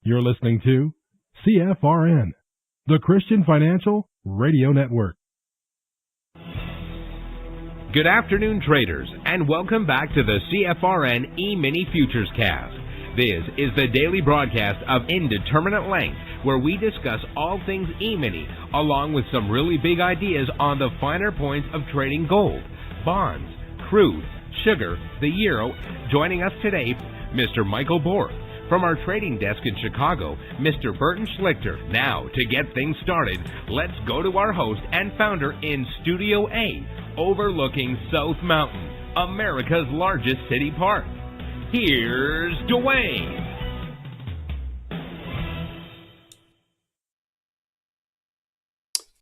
You're listening to CFRN, the Christian Financial Radio Network. Good afternoon, traders, and welcome back to the CFRN E-mini Futures Cast. This is the daily broadcast of Indeterminate Length, where we discuss all things E-mini, along with some really big ideas on the finer points of trading gold, bonds, crude, sugar, the euro. Joining us today, Mr. Michael Borth. From our trading desk in Chicago, Mr. Burton Schlichter. Now, to get things started, let's go to our host and founder in Studio A, overlooking South Mountain, America's largest city park. Here's Dwayne.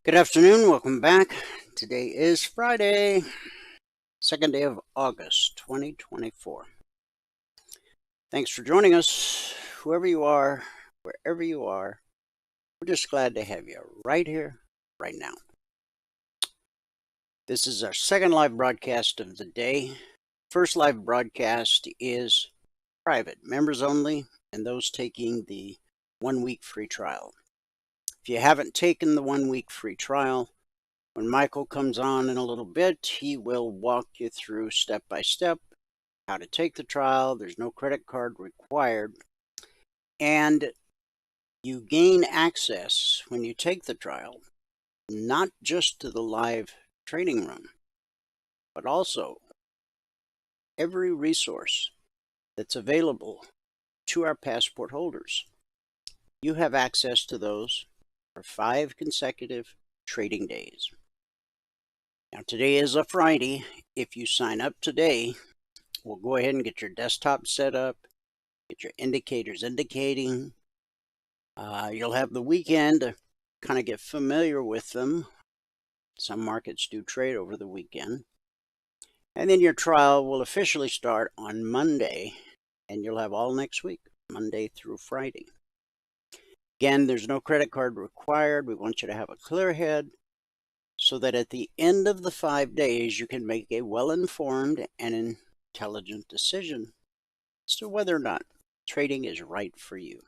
Good afternoon, welcome back. Today is Friday, 2nd day of August, 2024. Thanks for joining us, whoever you are, wherever you are. We're just glad to have you right here, right now. This is our second live broadcast of the day. First live broadcast is private, members only, and those taking the 1-week free trial. If you haven't taken the 1-week free trial, when Michael comes on in a little bit, he will walk you through step by step how to take the trial. There's no credit card required. And you gain access when you take the trial, not just to the live trading room, but also every resource that's available to our passport holders. You have access to those for 5 consecutive trading days. Now, today is a Friday. If you sign up today, we'll go ahead and get your desktop set up, get your indicators indicating. You'll have the weekend to kind of get familiar with them. Some markets do trade over the weekend. And then your trial will officially start on Monday, and you'll have all next week, Monday through Friday. Again, there's no credit card required. We want you to have a clear head so that at the end of the 5 days, you can make a well-informed and intelligent decision as to whether or not trading is right for you.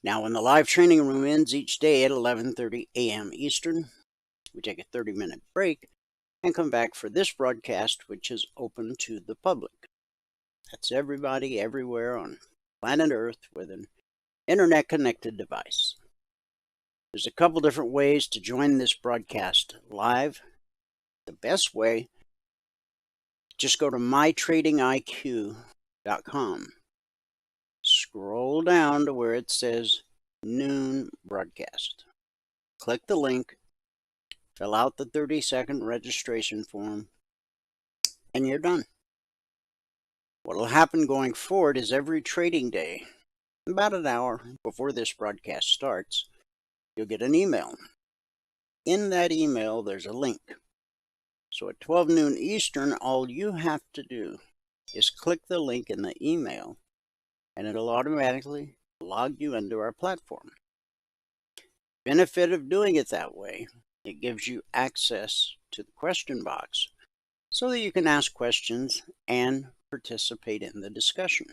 Now, when the live training room ends each day at 11:30 a.m. Eastern, we take a 30-minute break and come back for this broadcast, which is open to the public. That's everybody everywhere on planet Earth with an internet-connected device. There's a couple different ways to join this broadcast live. The best way, just go to mytradingiq.com. Scroll down to where it says Noon Broadcast. Click the link, fill out the 30-second registration form, and you're done. What will happen going forward is every trading day, about an hour before this broadcast starts, you'll get an email. In that email, there's a link. So at 12 noon Eastern, all you have to do is click the link in the email, and it'll automatically log you into our platform. Benefit of doing it that way, it gives you access to the question box so that you can ask questions and participate in the discussion.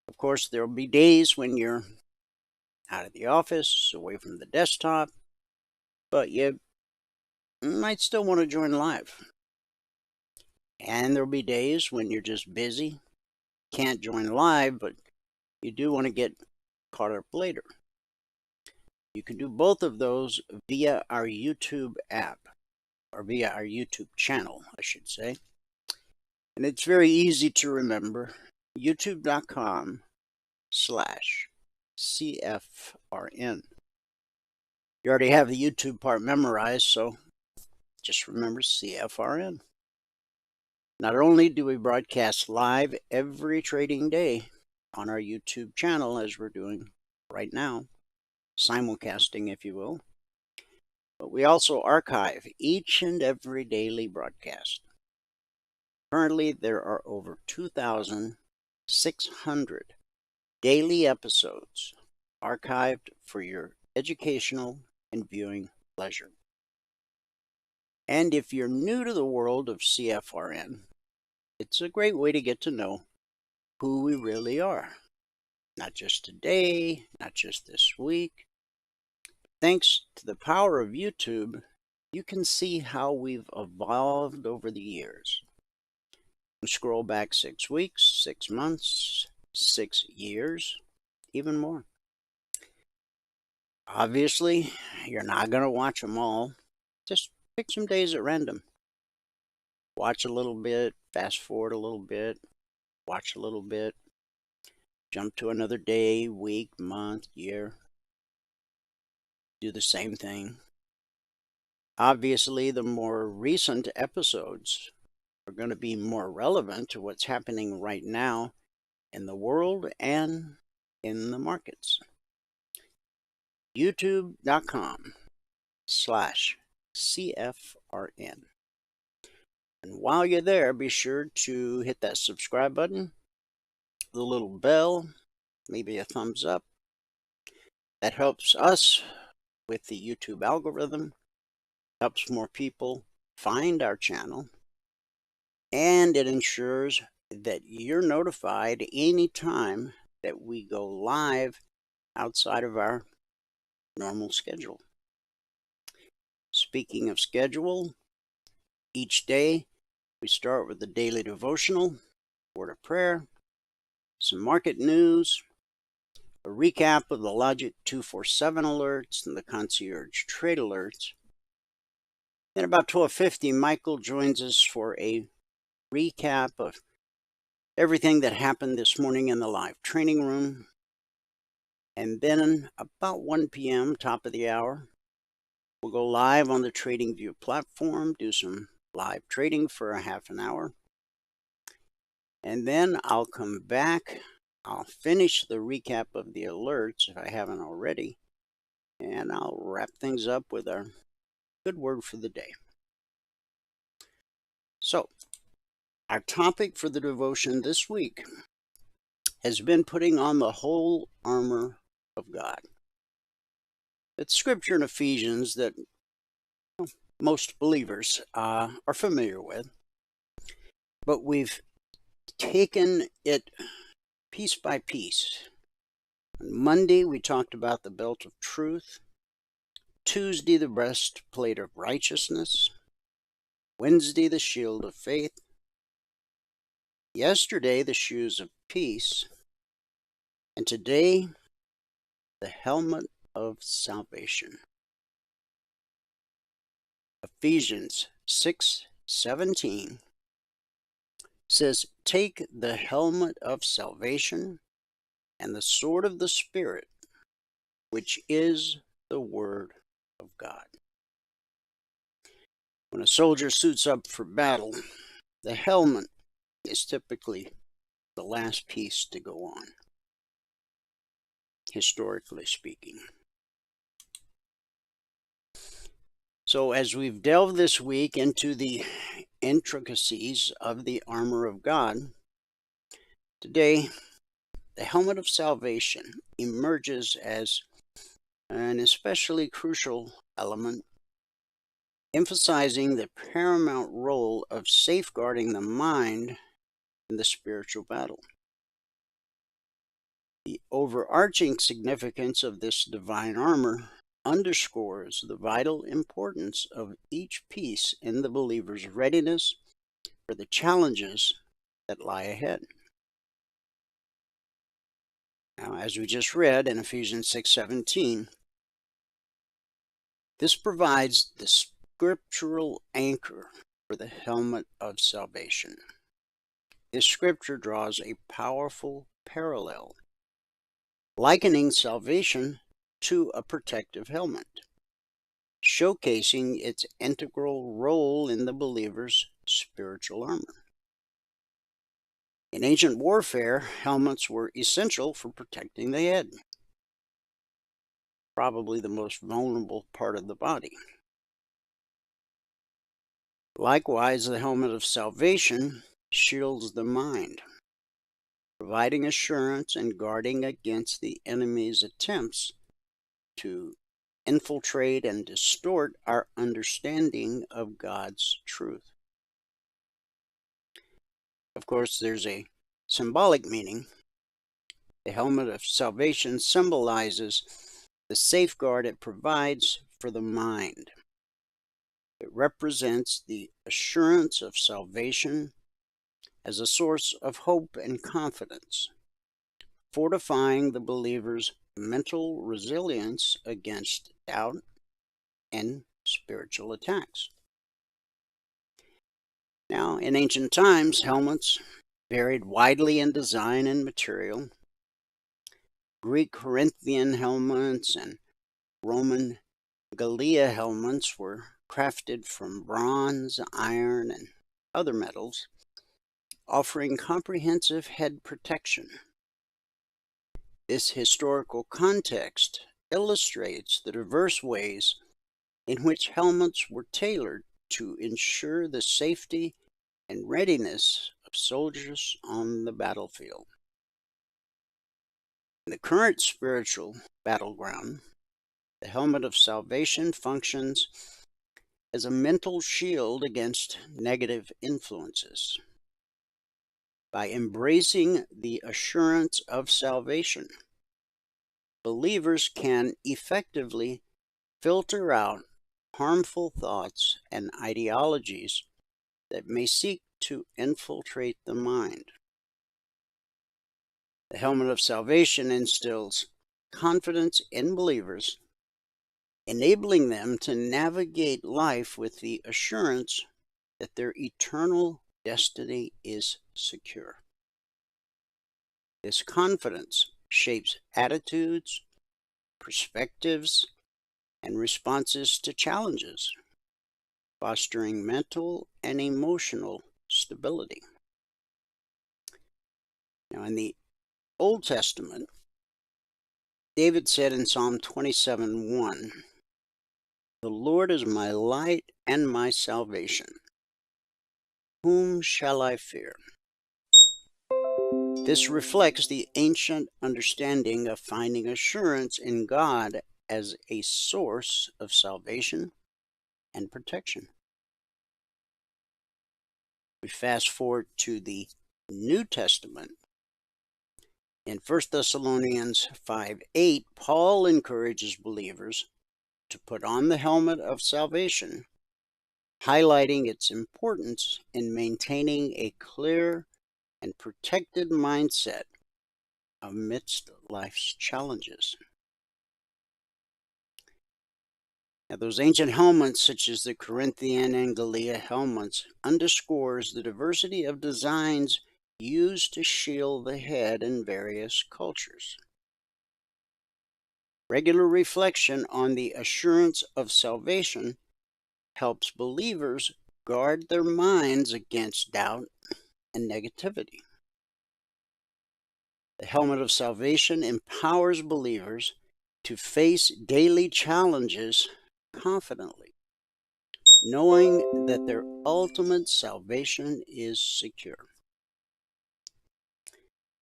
Of course, there will be days when you're out of the office, away from the desktop, but you might still want to join live. And there'll be days when you're just busy, can't join live, but you do want to get caught up later. You can do both of those via our YouTube app, or via our YouTube channel, I should say. And it's very easy to remember, youtube.com/CFRN. You already have the YouTube part memorized, so just remember CFRN. Not only do we broadcast live every trading day on our YouTube channel, as we're doing right now, simulcasting, if you will, but we also archive each and every daily broadcast. Currently, there are over 2,600 daily episodes archived for your educational and viewing pleasure. And if you're new to the world of CFRN, it's a great way to get to know who we really are. Not just today, not just this week. Thanks to the power of YouTube, you can see how we've evolved over the years. You scroll back 6 weeks, 6 months, 6 years, even more. Obviously, you're not going to watch them all. Just pick some days at random. Watch a little bit, fast forward a little bit, watch a little bit, jump to another day, week, month, year. Do the same thing. Obviously, the more recent episodes are going to be more relevant to what's happening right now in the world and in the markets. YouTube.com/CFRN. And while you're there, be sure to hit that subscribe button, the little bell, maybe a thumbs up. That helps us with the YouTube algorithm, helps more people find our channel, and it ensures that you're notified anytime that we go live outside of our normal schedule. Speaking of schedule, each day we start with the daily devotional, word of prayer, some market news, a recap of the Logic 247 alerts and the concierge trade alerts. Then about 12:50, Michael joins us for a recap of everything that happened this morning in the live training room. And then about 1 p.m., top of the hour, we'll go live on the TradingView platform, do some live trading for a half an hour. And then I'll come back. I'll finish the recap of the alerts if I haven't already. And I'll wrap things up with our good word for the day. So, our topic for the devotion this week has been putting on the whole armor of God. It's scripture in Ephesians that most believers are familiar with, but we've taken it piece by piece. On Monday, we talked about the belt of truth. Tuesday, the breastplate of righteousness. Wednesday, the shield of faith. Yesterday, the shoes of peace. And today, the helmet of salvation. Ephesians 6:17 says, "Take the helmet of salvation and the sword of the Spirit, which is the Word of God." When a soldier suits up for battle, the helmet is typically the last piece to go on, historically speaking. So as we've delved this week into the intricacies of the armor of God, today the helmet of salvation emerges as an especially crucial element, emphasizing the paramount role of safeguarding the mind in the spiritual battle. The overarching significance of this divine armor underscores the vital importance of each piece in the believer's readiness for the challenges that lie ahead. Now, as we just read in Ephesians 6:17, this provides the scriptural anchor for the helmet of salvation. This scripture draws a powerful parallel, likening salvation to a protective helmet, showcasing its integral role in the believer's spiritual armor. In ancient warfare, helmets were essential for protecting the head, probably the most vulnerable part of the body. Likewise, the helmet of salvation shields the mind, providing assurance and guarding against the enemy's attempts to infiltrate and distort our understanding of God's truth. Of course, there's a symbolic meaning The helmet of salvation symbolizes the safeguard it provides for the mind. It represents the assurance of salvation as a source of hope and confidence, fortifying the believer's mental resilience against doubt and spiritual attacks. Now, in ancient times, helmets varied widely in design and material. Greek Corinthian helmets and Roman Gallia helmets were crafted from bronze, iron, and other metals, offering comprehensive head protection. This historical context illustrates the diverse ways in which helmets were tailored to ensure the safety and readiness of soldiers on the battlefield. In the current spiritual battleground, the helmet of salvation functions as a mental shield against negative influences. By embracing the assurance of salvation, believers can effectively filter out harmful thoughts and ideologies that may seek to infiltrate the mind. The helmet of salvation instills confidence in believers, enabling them to navigate life with the assurance that their eternal destiny is secure. This confidence shapes attitudes, perspectives, and responses to challenges, fostering mental and emotional stability. Now, in the Old Testament, David said in Psalm 27:1, "The Lord is my light and my salvation. Whom shall I fear?" This reflects the ancient understanding of finding assurance in God as a source of salvation and protection. We fast forward to the New Testament. In 1 Thessalonians 5:8, Paul encourages believers to put on the helmet of salvation, highlighting its importance in maintaining a clear and protected mindset amidst life's challenges. Now, those ancient helmets, such as the Corinthian and Gallia helmets, underscores the diversity of designs used to shield the head in various cultures. Regular reflection on the assurance of salvation helps believers guard their minds against doubt and negativity. The helmet of salvation empowers believers to face daily challenges confidently, knowing that their ultimate salvation is secure.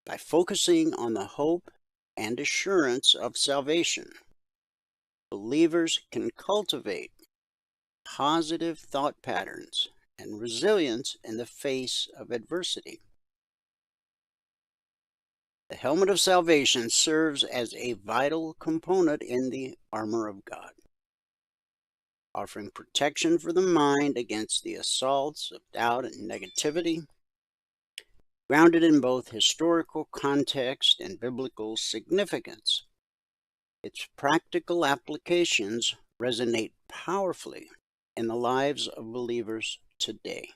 By focusing on the hope and assurance of salvation, believers can cultivate positive thought patterns and resilience in the face of adversity. The helmet of salvation serves as a vital component in the armor of God, offering protection for the mind against the assaults of doubt and negativity. Grounded in both historical context and biblical significance, its practical applications resonate powerfully in the lives of believers today,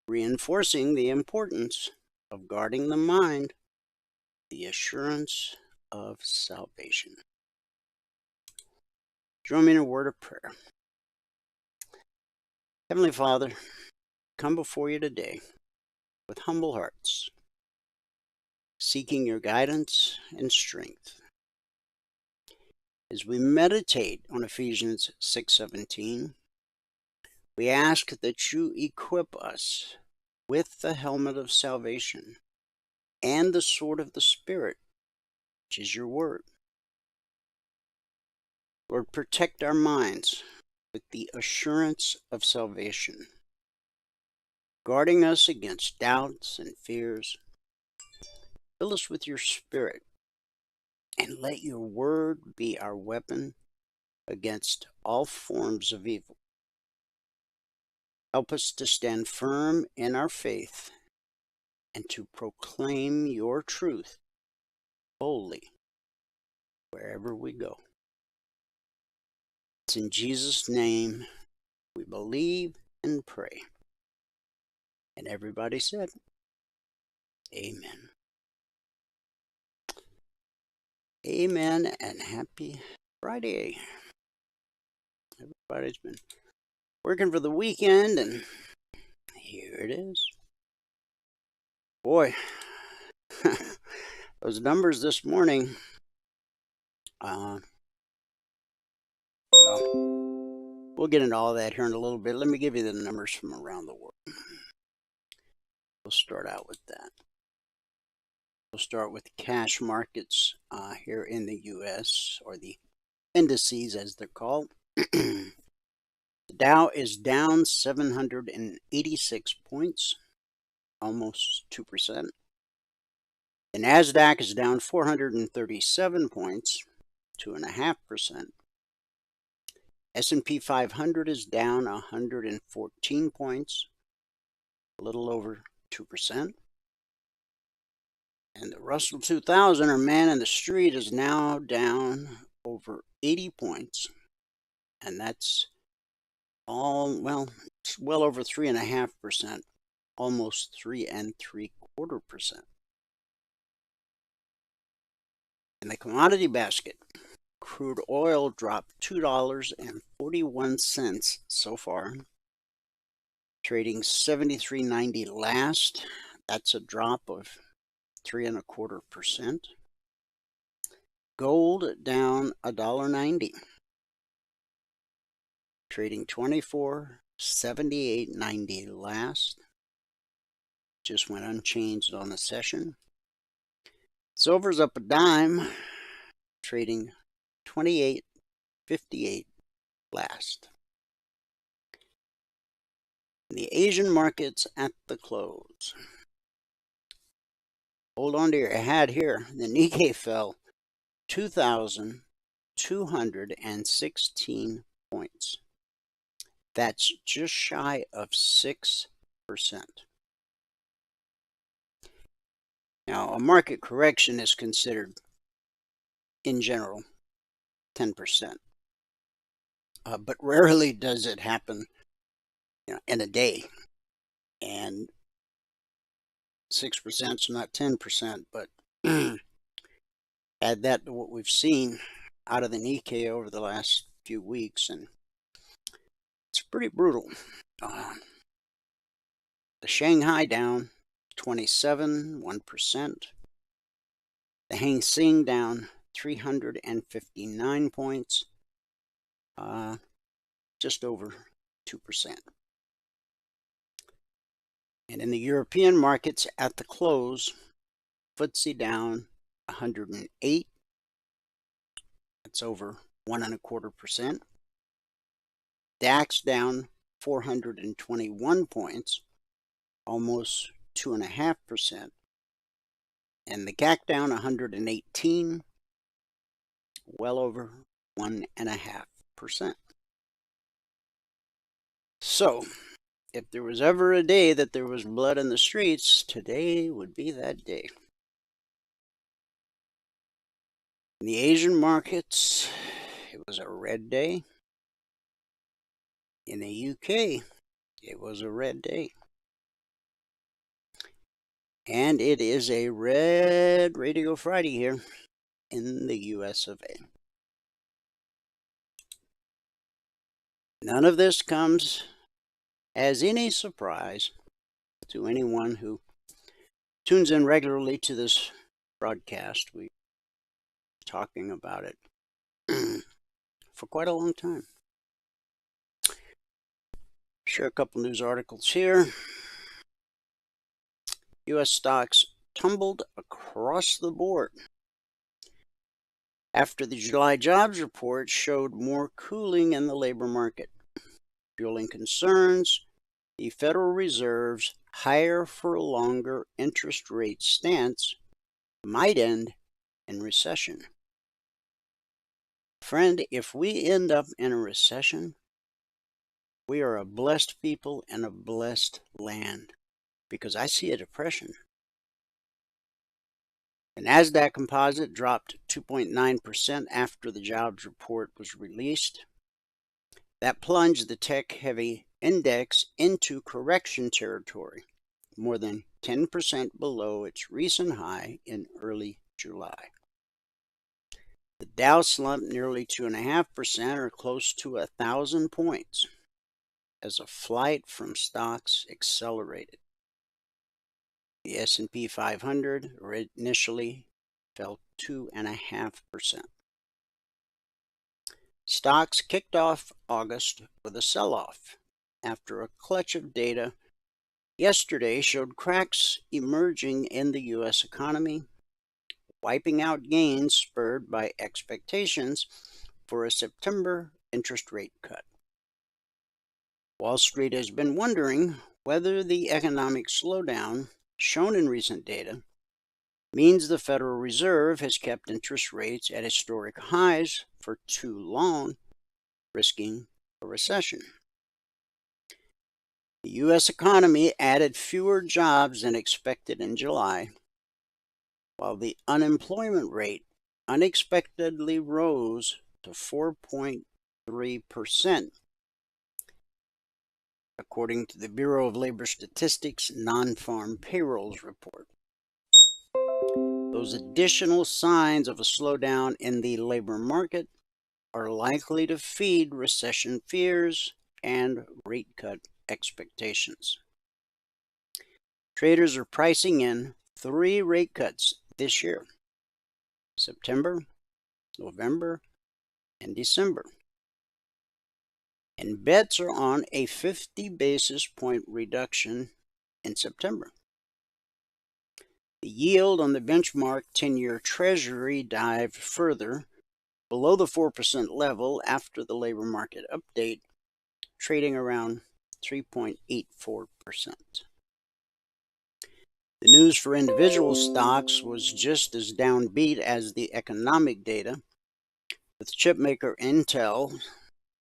reinforcing the importance of guarding the mind, the assurance of salvation. Join me in a word of prayer. Heavenly Father, come before you today with humble hearts, seeking your guidance and strength. As we meditate on Ephesians 6:17, we ask that you equip us with the helmet of salvation and the sword of the Spirit, which is your word. Lord, protect our minds with the assurance of salvation, guarding us against doubts and fears. Fill us with your Spirit, and let your word be our weapon against all forms of evil. Help us to stand firm in our faith and to proclaim your truth boldly wherever we go. It's in Jesus' name we believe and pray. And everybody said, amen. Amen and happy Friday. Everybody's been working for the weekend, and here it is. Boy, those numbers this morning, well, we'll get into all that here in a little bit. Let me give you the numbers from around the world. We'll start out with that. We'll start with the cash markets here in the U.S., or the indices as they're called. The Dow is down 786 points, almost 2%. The NASDAQ is down 437 points, 2.5%. S&P 500 is down 114 points, a little over 2%. And the Russell 2000, or man in the street, is now down over 80 points. And that's it's well over 3.5%, almost 3.75%. In the commodity basket, crude oil dropped $2.41 so far, trading $73.90 last. That's a drop of 3.25%. Gold down $1.90, trading $24.78.90 last. Just went unchanged on the session. Silver's up a dime, trading $28.58 last. The Asian markets at the close. Hold on to your hat here. The Nikkei fell 2,216 points. That's just shy of 6%. Now, a market correction is considered, in general, 10%. But rarely does it happen, in a day. And 6% is not 10%, but add that to what we've seen out of the Nikkei over the last few weeks, and it's pretty brutal. The Shanghai down 1%. The Hang Seng down 359 points, just over 2%. And in the European markets at the close, FTSE down 108. That's over 1.25%. DAX down 421 points, almost 2.5%. And the CAC down 118, well over 1.5%. So, if there was ever a day that there was blood in the streets, today would be that day. In the Asian markets, it was a red day. In the UK, it was a red day. And it is a red Radio Friday here in the US of A. None of this comes as any surprise to anyone who tunes in regularly to this broadcast. We're talking about it for quite a long time. Share a couple news articles here. U.S. stocks tumbled across the board after the July jobs report showed more cooling in the labor market, fueling concerns the Federal Reserve's higher for longer interest rate stance might end in recession. Friend, if we end up in a recession, we are a blessed people and a blessed land, because I see a depression. The NASDAQ composite dropped 2.9% after the jobs report was released. That plunged the tech-heavy index into correction territory, more than 10% below its recent high in early July. The Dow slumped nearly 2.5%, or close to 1,000 points, as a flight from stocks accelerated. The S&P 500 initially fell 2.5%. Stocks kicked off August with a sell-off after a clutch of data yesterday showed cracks emerging in the U.S. economy, wiping out gains spurred by expectations for a September interest rate cut. Wall Street has been wondering whether the economic slowdown shown in recent data means the Federal Reserve has kept interest rates at historic highs for too long, risking a recession. The U.S. economy added fewer jobs than expected in July, while the unemployment rate unexpectedly rose to 4.3%, according to the Bureau of Labor Statistics non-farm payrolls report. Those additional signs of a slowdown in the labor market are likely to feed recession fears and rate cut expectations. Traders are pricing in 3 rate cuts this year: September, November, and December. And bets are on a 50 basis point reduction in September. The yield on the benchmark 10-year Treasury dived further below the 4% level after the labor market update, trading around 3.84%. The news for individual stocks was just as downbeat as the economic data, with chipmaker Intel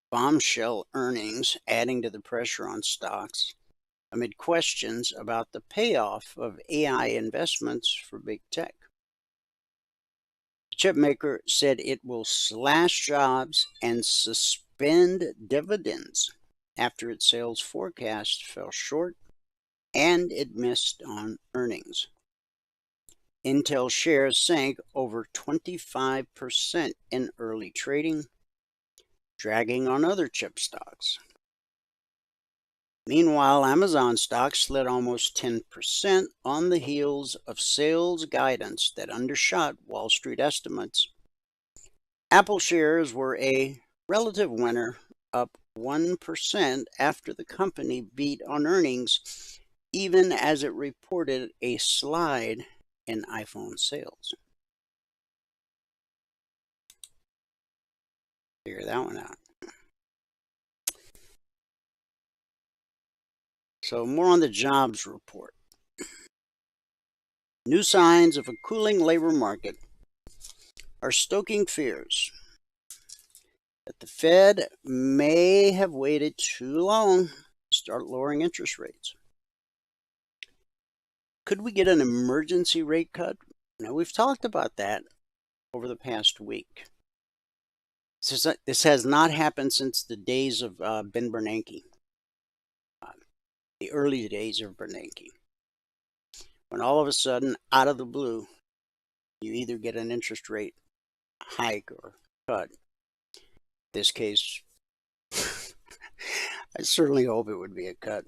bombshell earnings adding to the pressure on stocks amid questions about the payoff of AI investments for big tech. The chipmaker said it will slash jobs and suspend dividends after its sales forecast fell short and it missed on earnings. Intel shares sank over 25% in early trading, dragging on other chip stocks. Meanwhile, Amazon stock slid almost 10% on the heels of sales guidance that undershot Wall Street estimates. Apple shares were a relative winner, up 1% after the company beat on earnings, even as it reported a slide in iPhone sales. Figure that one out. So more on the jobs report. New signs of a cooling labor market are stoking fears that the Fed may have waited too long to start lowering interest rates. Could we get an emergency rate cut? Now, we've talked about that over the past week. This has not happened since the days of Ben Bernanke, the early days of Bernanke, when all of a sudden, out of the blue, you either get an interest rate hike or cut. In this case, I certainly hope it would be a cut.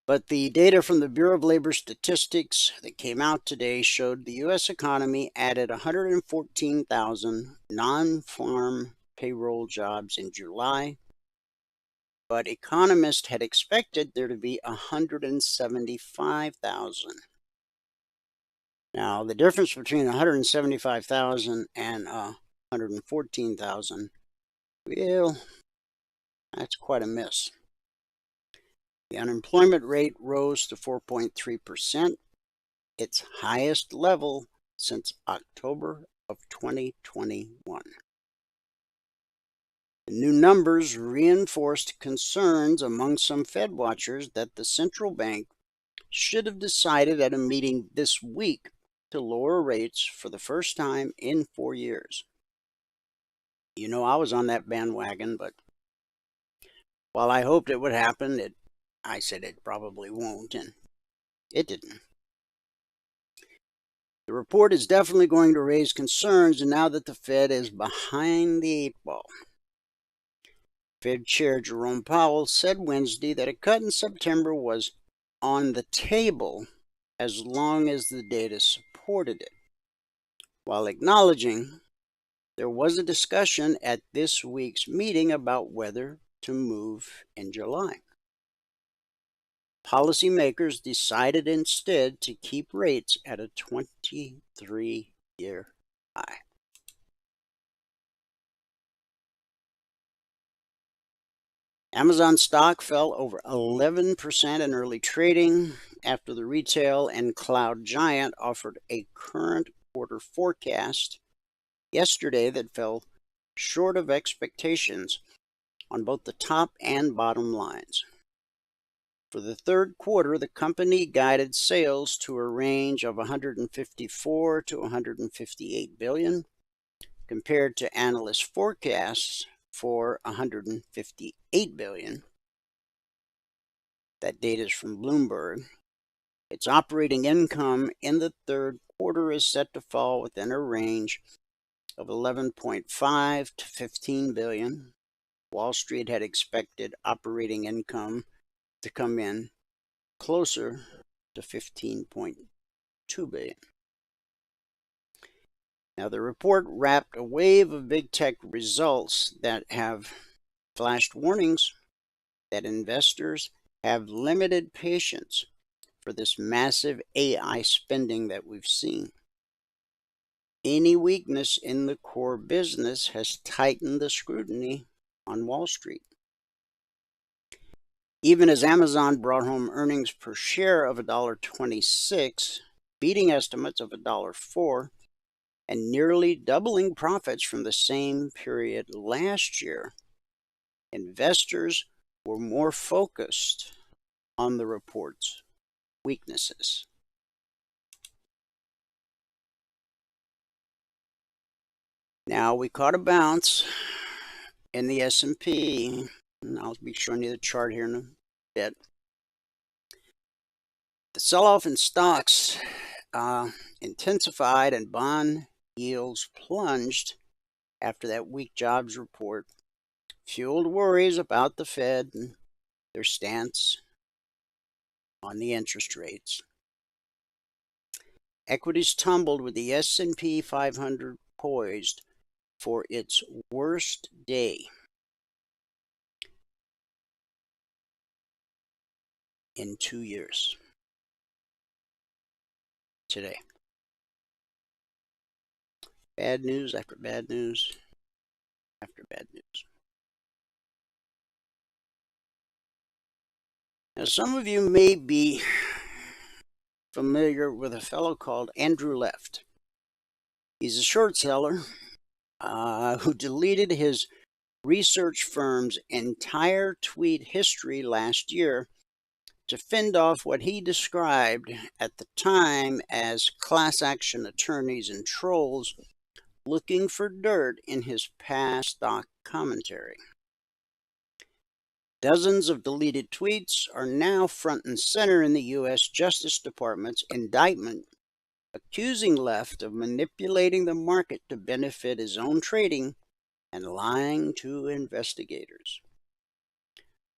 But the data from the Bureau of Labor Statistics that came out today showed the U.S. economy added 114,000 non-farm payroll jobs in July, but economists had expected there to be 175,000. Now, the difference between 175,000 and 114,000, well, that's quite a miss. The unemployment rate rose to 4.3%, its highest level since October of 2021. The new numbers reinforced concerns among some Fed watchers that the central bank should have decided at a meeting this week to lower rates for the first time in 4 years. You know, I was on that bandwagon, but while I hoped it would happen, I said it probably won't, and it didn't. The report is definitely going to raise concerns now that the Fed is behind the 8 ball. Fed Chair Jerome Powell said Wednesday that a cut in September was on the table as long as the data supported it, while acknowledging there was a discussion at this week's meeting about whether to move in July. Policymakers decided instead to keep rates at a 23-year high. Amazon stock fell over 11% in early trading after the retail and cloud giant offered a current quarter forecast yesterday that fell short of expectations on both the top and bottom lines. For the third quarter, the company guided sales to a range of $154 to $158 billion, compared to analyst forecasts for $158 billion. That data is from Bloomberg. Its operating income in the third quarter is set to fall within a range of $11.5 to $15 billion. Wall Street had expected operating income to come in closer to $15.2 billion. Now, the report wrapped a wave of big tech results that have flashed warnings that investors have limited patience for this massive AI spending that we've seen. Any weakness in the core business has tightened the scrutiny on Wall Street. Even as Amazon brought home earnings per share of $1.26, beating estimates of $1.04, and nearly doubling profits from the same period last year, investors were more focused on the report's weaknesses. Now, we caught a bounce in the S&P, and I'll be showing you the chart here in a bit. The sell-off in stocks intensified, and bond yields plunged after that weak jobs report, fueled worries about the Fed and their stance on the interest rates. Equities tumbled with the S&P 500 poised for its worst day in 2 years today. Bad news after bad news after bad news. Now, some of you may be familiar with a fellow called Andrew Left. He's a short seller who deleted his research firm's entire tweet history last year to fend off what he described at the time as class action attorneys and trolls looking for dirt in his past stock commentary. Dozens of deleted tweets are now front and center in the U.S. Justice Department's indictment, accusing Left of manipulating the market to benefit his own trading and lying to investigators.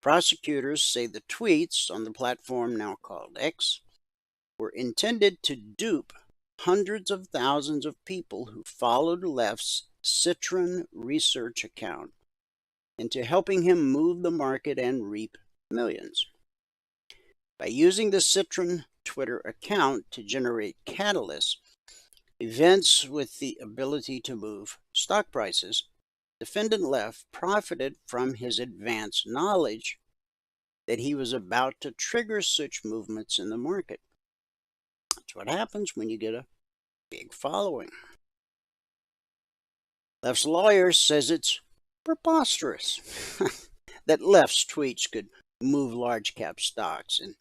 Prosecutors say the tweets on the platform now called X were intended to dupe hundreds of thousands of people who followed Left's Citron research account into helping him move the market and reap millions. By using the Citron Twitter account to generate catalysts, events with the ability to move stock prices, defendant Left profited from his advanced knowledge that he was about to trigger such movements in the market. That's what happens when you get a big following. Left's lawyer says it's preposterous that Left's tweets could move large cap stocks and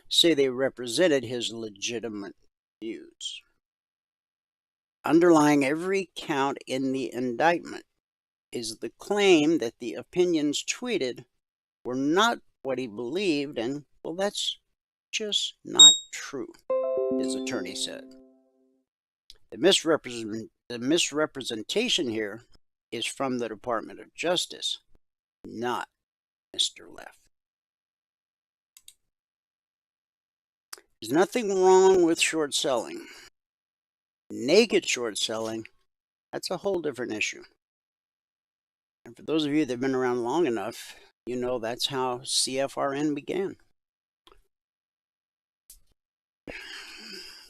say they represented his legitimate views. Underlying every count in the indictment is the claim that the opinions tweeted were not what he believed, and, well, that's just not true, his attorney said. The misrepresentation here is from the Department of Justice, not Mr. Leff. There's nothing wrong with short selling. Naked short selling, that's a whole different issue. And for those of you that have been around long enough, you know that's how CFRN began.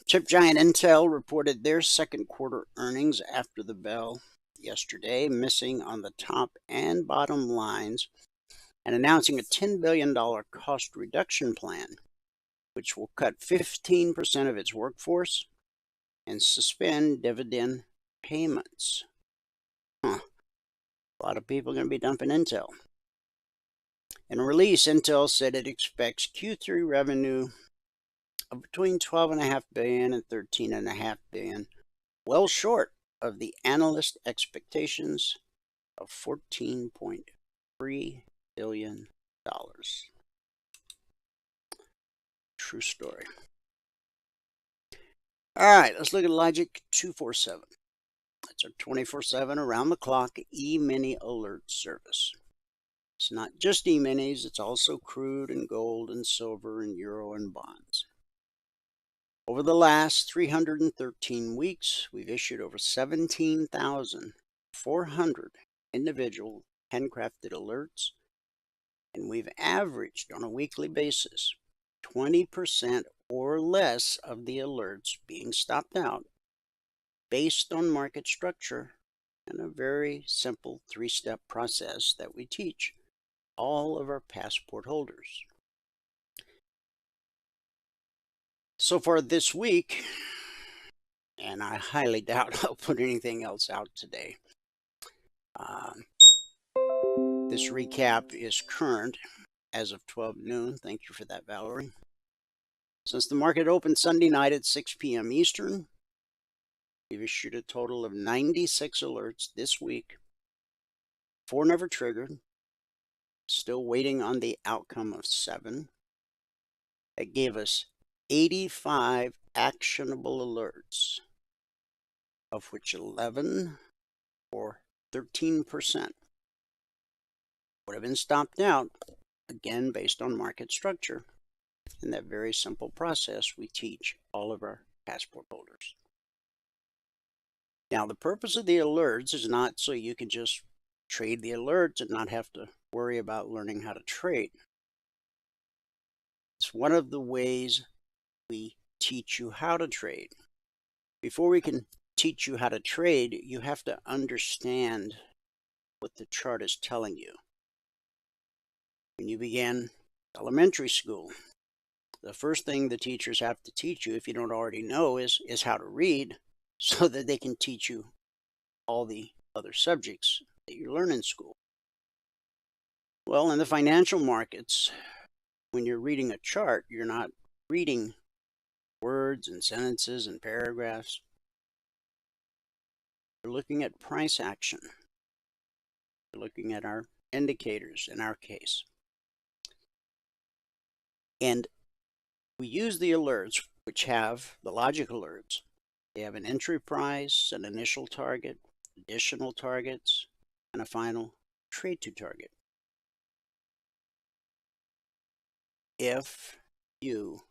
Chip giant Intel reported their second quarter earnings after the bell yesterday, missing on the top and bottom lines and announcing a $10 billion cost reduction plan, which will cut 15% of its workforce and suspend dividend payments. A lot of people are going to be dumping Intel. In a release, Intel said it expects Q3 revenue of between $12.5 billion and $13.5 billion, well short of the analyst expectations of $14.3 billion. True story. All right, let's look at Logic 247. That's our 24/7 around-the-clock E-mini alert service. It's not just E-minis, it's also crude and gold and silver and euro and bonds. Over the last 313 weeks, we've issued over 17,400 individual handcrafted alerts, and we've averaged on a weekly basis 20% or less of the alerts being stopped out based on market structure and a very simple 3-step process that we teach all of our passport holders. So far this week, and I highly doubt I'll put anything else out today, this recap is current as of 12 noon. Thank you for that, Valerie. Since the market opened Sunday night at 6 p.m. Eastern, we've issued a total of 96 alerts this week. 4 never triggered. Still waiting on the outcome of 7. That gave us 85 actionable alerts, of which 11, or 13%, would have been stopped out, again based on market structure, and that very simple process we teach all of our passport holders. Now, the purpose of the alerts is not so you can just trade the alerts and not have to worry about learning how to trade. It's one of the ways we teach you how to trade. Before we can teach you how to trade, you have to understand what the chart is telling you. When you began elementary school, the first thing the teachers have to teach you, if you don't already know, is how to read, so that they can teach you all the other subjects that you learn in school. Well, in the financial markets, when you're reading a chart, you're not reading words and sentences and paragraphs. You're looking at price action. You're looking at our indicators in our case. And we use the alerts, which have the logic alerts. They have an entry price, an initial target, additional targets, and a final trade to target. If you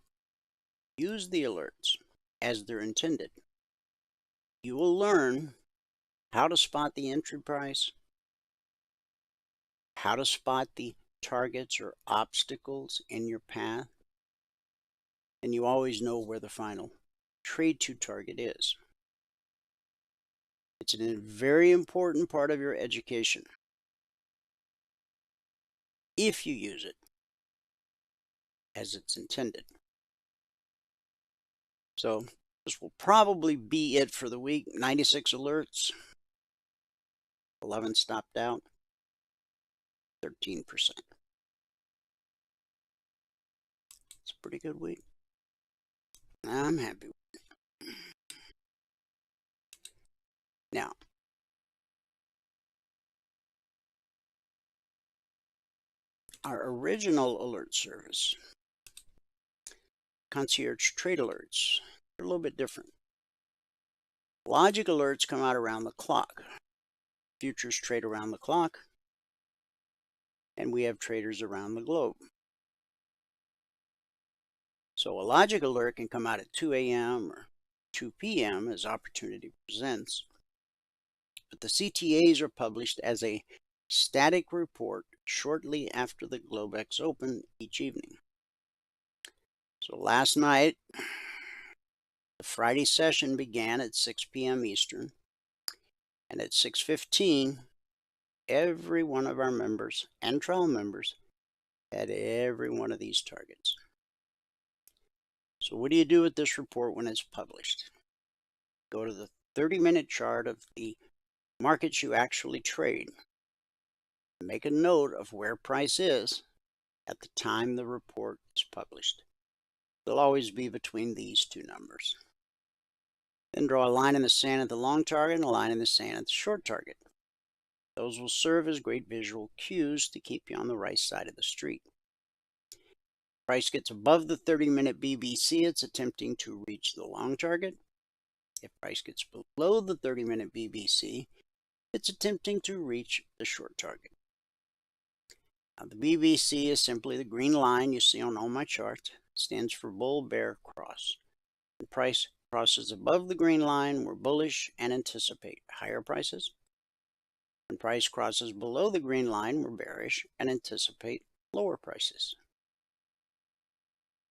use the alerts as they're intended, you will learn how to spot the entry price, how to spot the targets or obstacles in your path, and you always know where the final trade to target is. It's a very important part of your education if you use it as it's intended. So This will probably be it for the week. 96 alerts, 11 stopped out, 13%. It's a pretty good week. I'm happy with it. Now, our original alert service, concierge trade alerts, they're a little bit different. Logic alerts come out around the clock. Futures trade around the clock, and we have traders around the globe. So a logic alert can come out at 2 a.m. or 2 p.m. as opportunity presents. But the CTAs are published as a static report shortly after the Globex open each evening. So last night, the Friday session began at 6 p.m. Eastern, and at 6:15, every one of our members and trial members had every one of these targets. So what do you do with this report when it's published? Go to the 30-minute chart of the markets you actually trade. Make a note of where price is at the time the report is published. It'll always be between these two numbers. Then draw a line in the sand at the long target and a line in the sand at the short target. Those will serve as great visual cues to keep you on the right side of the street. Price gets above the 30-minute BBC, it's attempting to reach the long target. If price gets below the 30-minute BBC, it's attempting to reach the short target. Now, the BBC is simply the green line you see on all my charts. It stands for bull, bear, cross. When price crosses above the green line, we're bullish and anticipate higher prices. When price crosses below the green line, we're bearish and anticipate lower prices.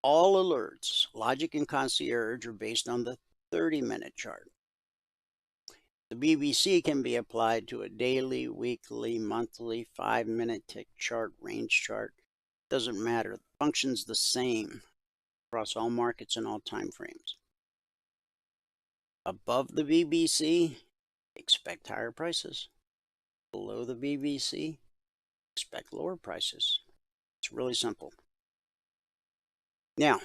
All alerts, logic and concierge, are based on the 30-minute chart. The BBC can be applied to a daily, weekly, monthly, 5-minute tick chart, range chart. Doesn't matter. The function's the same across all markets and all time frames. Above the BBC, expect higher prices. Below the BBC, expect lower prices. It's really simple. Now,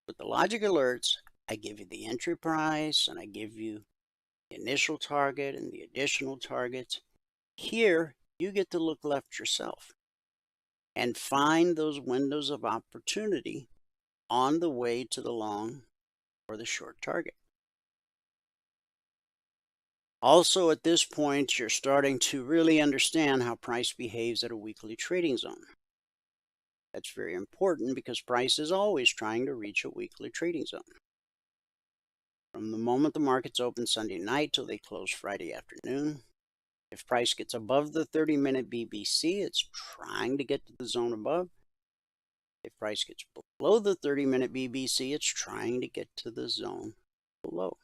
with the logic alerts, I give you the entry price and I give you the initial target and the additional targets. Here, you get to look left yourself and find those windows of opportunity on the way to the long or the short target. Also, at this point, you're starting to really understand how price behaves at a weekly trading zone. That's very important because price is always trying to reach a weekly trading zone. From the moment the markets open Sunday night till they close Friday afternoon, if price gets above the 30-minute BBC, it's trying to get to the zone above. If price gets below the 30-minute BBC, it's trying to get to the zone below.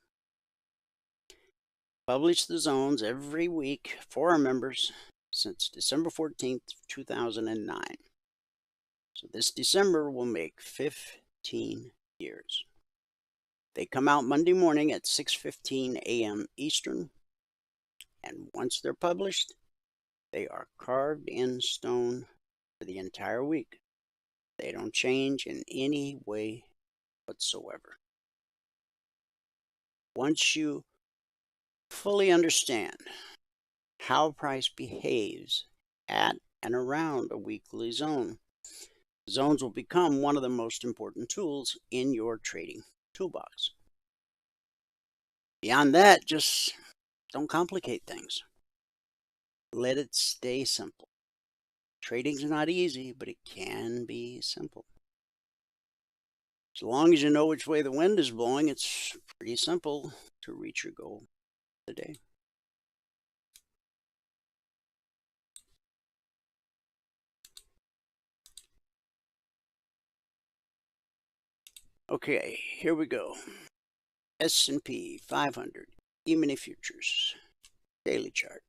Publish the zones every week for our members since December 14th, 2009. So this December will make 15 years. They come out Monday morning at 6:15 a.m. Eastern, and once they're published, they are carved in stone for the entire week. They don't change in any way whatsoever. Once you fully understand how price behaves at and around a weekly zone, zones will become one of the most important tools in your trading toolbox. Beyond that, just don't complicate things. Let it stay simple. Trading's not easy, but it can be simple. As long as you know which way the wind is blowing, it's pretty simple to reach your goal today. Okay, here we go. S&P 500, Emini futures, daily chart.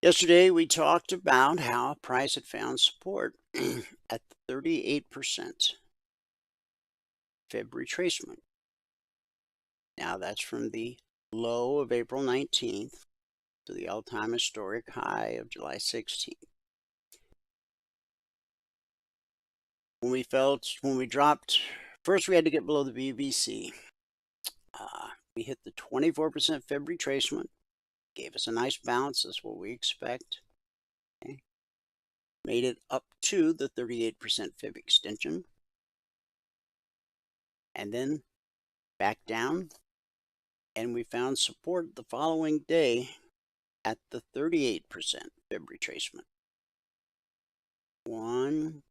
Yesterday, we talked about how price had found support at 38% Fib retracement. Now that's from the low of April 19th to the all-time historic high of July 16th. When we dropped, first we had to get below the BBC. We hit the 24% Fib retracement, gave us a nice bounce. That's what we expect. Okay. Made it up to the 38% Fib extension, and then back down, and we found support the following day at the 38% Fib retracement. 1,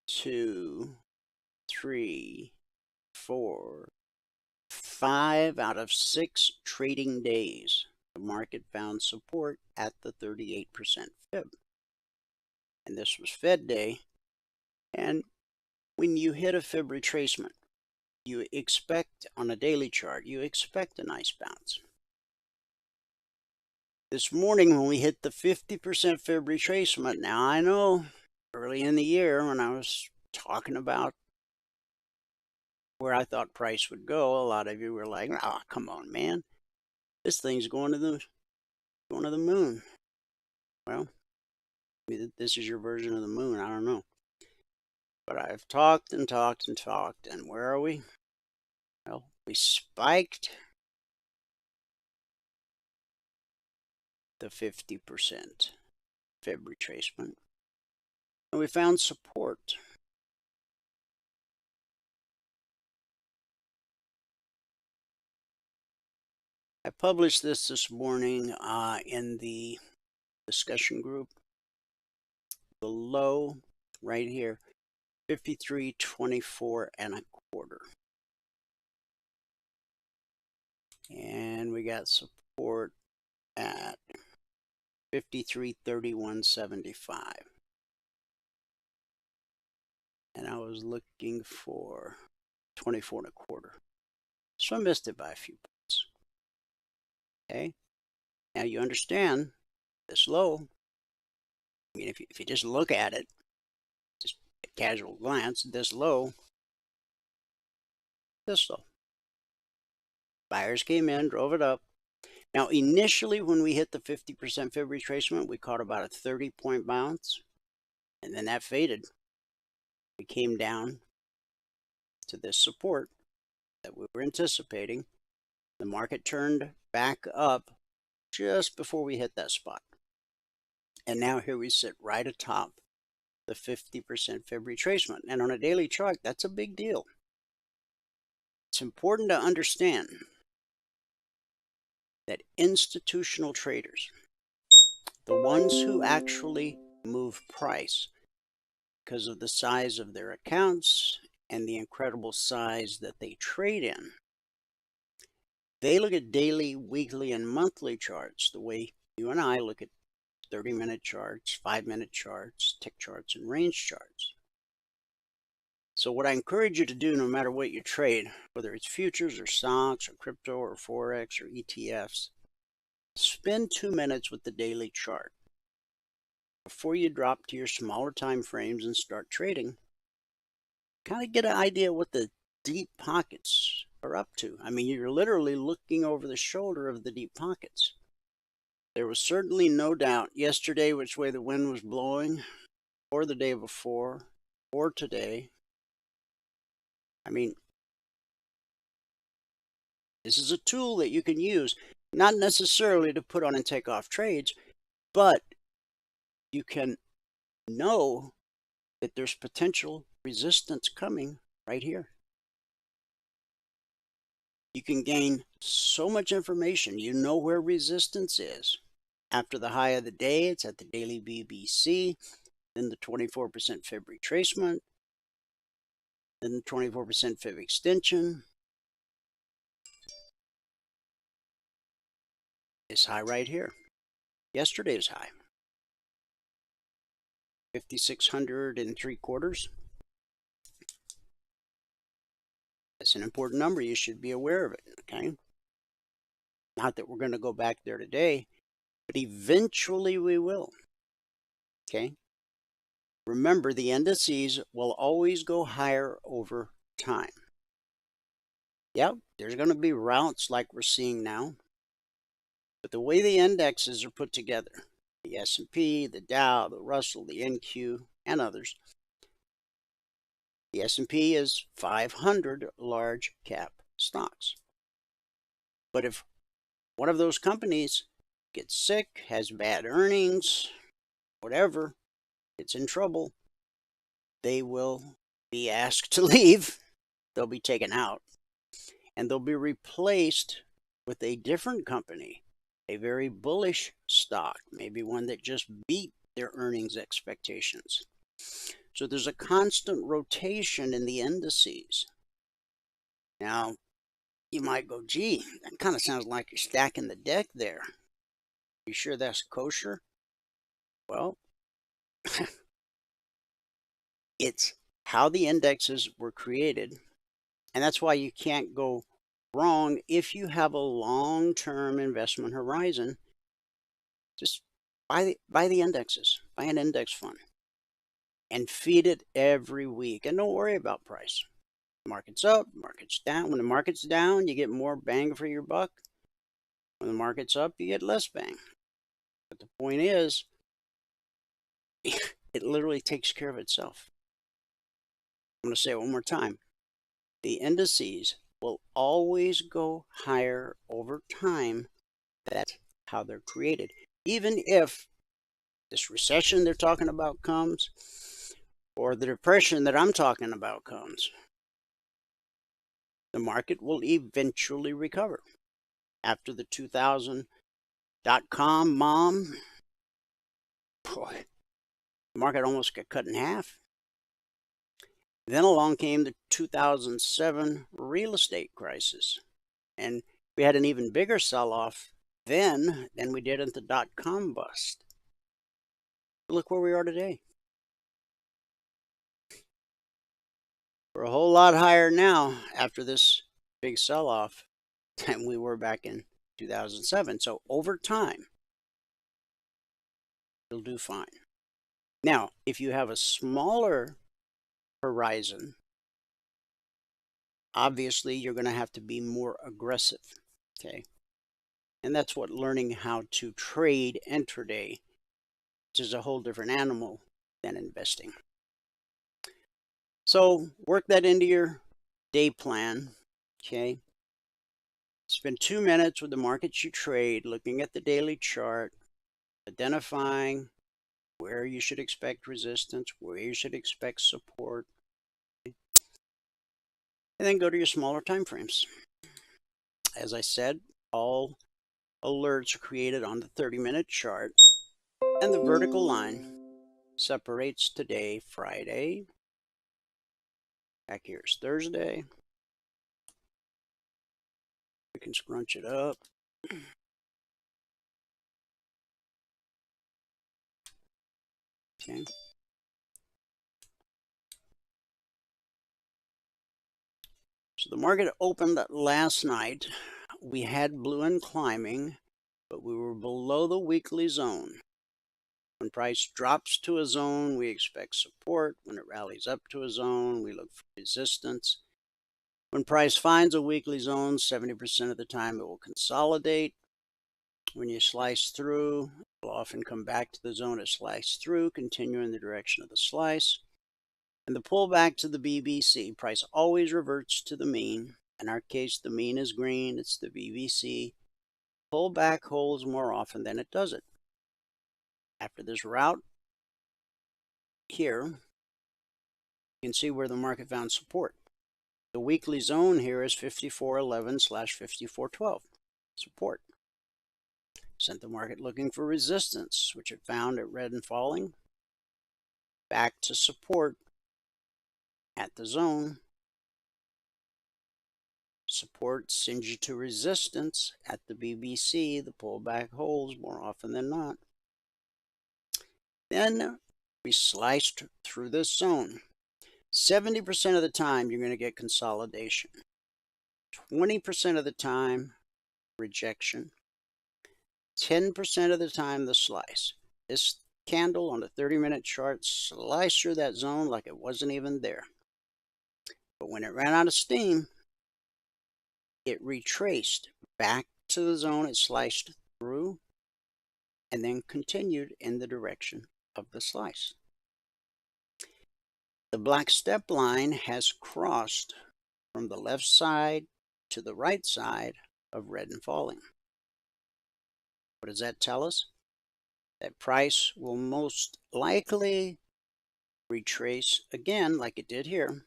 2, 3, 4, 5 out of 6 trading days, the market found support at the 38% Fib. And this was Fed day. And when you hit a Fib retracement, you expect, on a daily chart, you expect a nice bounce. This morning when we hit the 50% Fib retracement, now I know early in the year when I was talking about where I thought price would go, a lot of you were like, "Oh, come on, man. This thing's going to the moon." Well, maybe this is your version of the moon, I don't know. But I've talked and talked and talked, and where are we? Well, we spiked the 50% Fib retracement, and we found support. I published this morning in the discussion group. The low right here, 53.24 1/4. And we got support at 53.3175. And I was looking for 24 1/4. So I missed it by a few points. Okay. Now you understand this low. I mean, if you just look at it, just a casual glance, this low. Buyers came in, drove it up. Now, initially, when we hit the 50% Fib retracement, we caught about a 30-point bounce, and then that faded. We came down to this support that we were anticipating. The market turned back up just before we hit that spot. And now here we sit right atop the 50% Fib retracement. And on a daily chart, that's a big deal. It's important to understand that institutional traders, the ones who actually move price because of the size of their accounts and the incredible size that they trade in, they look at daily, weekly, and monthly charts the way you and I look at 30-minute charts, 5-minute charts, tick charts, and range charts. So what I encourage you to do, no matter what you trade, whether it's futures or stocks or crypto or Forex or ETFs, spend 2 minutes with the daily chart before you drop to your smaller time frames and start trading. Kind of get an idea what the deep pockets are up to. I mean, you're literally looking over the shoulder of the deep pockets. There was certainly no doubt yesterday which way the wind was blowing, or the day before, or today. I mean, this is a tool that you can use, not necessarily to put on and take off trades, but you can know that there's potential resistance coming right here. You can gain so much information. You know where resistance is. After the high of the day, it's at the daily BBC, then the 24% Fib retracement, then the 24% Fib extension. This high right here, yesterday's high, 5,603/4. That's an important number. You should be aware of it, okay? Not that we're going to go back there today, but eventually we will, okay? Remember, the indices will always go higher over time. Yep, there's going to be routes like we're seeing now. But the way the indexes are put together, the S&P, the Dow, the Russell, the NQ, and others, the S&P is 500 large cap stocks. But if one of those companies gets sick, has bad earnings, whatever, gets in trouble, they will be asked to leave. They'll be taken out, and they'll be replaced with a different company, a very bullish stock, maybe one that just beat their earnings expectations. So there's a constant rotation in the indices. Now, you might go, gee, that kind of sounds like you're stacking the deck there. You sure that's kosher? Well, it's how the indexes were created, and that's why you can't go wrong if you have a long-term investment horizon. Just buy the indexes, buy an index fund, and feed it every week, and don't worry about price. Market's up, market's down. When the market's down, you get more bang for your buck. When the market's up, you get less bang. But the point is, it literally takes care of itself. I'm going to say it one more time. The indices will always go higher over time. That's how they're created. Even if this recession they're talking about comes, or the depression that I'm talking about comes, the market will eventually recover. After the 2000 dot-com mom, boy, the market almost got cut in half. Then along came the 2007 real estate crisis, and we had an even bigger sell-off then than we did at the dot-com bust. Look where we are today. We're a whole lot higher now after this big sell-off than we were back in 2007. So over time, it'll do fine. Now, if you have a smaller horizon, obviously you're going to have to be more aggressive, okay? And that's what learning how to trade intraday, which is a whole different animal than investing. So work that into your day plan, okay? Spend 2 minutes with the markets you trade, looking at the daily chart, identifying where you should expect resistance, where you should expect support, and then go to your smaller time frames. As I said, all alerts are created on the 30-minute chart, and the vertical line separates today, Friday. Back here is Thursday. We can scrunch it up. Okay. So the market opened last night. We had blue and climbing, but we were below the weekly zone. When price drops to a zone, we expect support. When it rallies up to a zone, we look for resistance. When price finds a weekly zone, 70% of the time it will consolidate. When you slice through, it will often come back to the zone it sliced through, continue in the direction of the slice. And the pullback to the BBC, price always reverts to the mean. In our case, the mean is green, it's the BBC. Pullback holds more often than it doesn't. After this route here, you can see where the market found support. The weekly zone here is 5411/5412, support. Sent the market looking for resistance, which it found at red and falling. Back to support at the zone. Support sends you to resistance at the BBC. The pullback holds more often than not. Then we sliced through this zone. 70% of the time, you're going to get consolidation. 20% of the time, rejection. 10% of the time, the slice. This candle on the 30-minute chart sliced through that zone like it wasn't even there. But when it ran out of steam, it retraced back to the zone it sliced through and then continued in the direction of the slice. The black step line has crossed from the left side to the right side of red and falling. What does that tell us? That price will most likely retrace again, like it did here,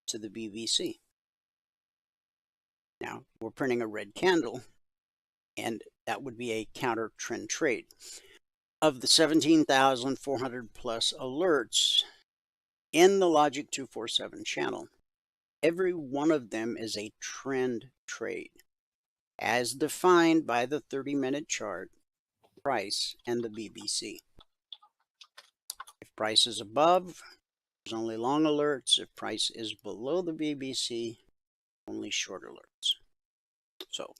to the BBC. Now, we're printing a red candle, and that would be a counter trend trade. Of the 17,400 plus alerts in the Logic 247 channel, every one of them is a trend trade, as defined by the 30-minute chart, price, and the BBC. If price is above, there's only long alerts. If price is below the BBC, only short alerts. So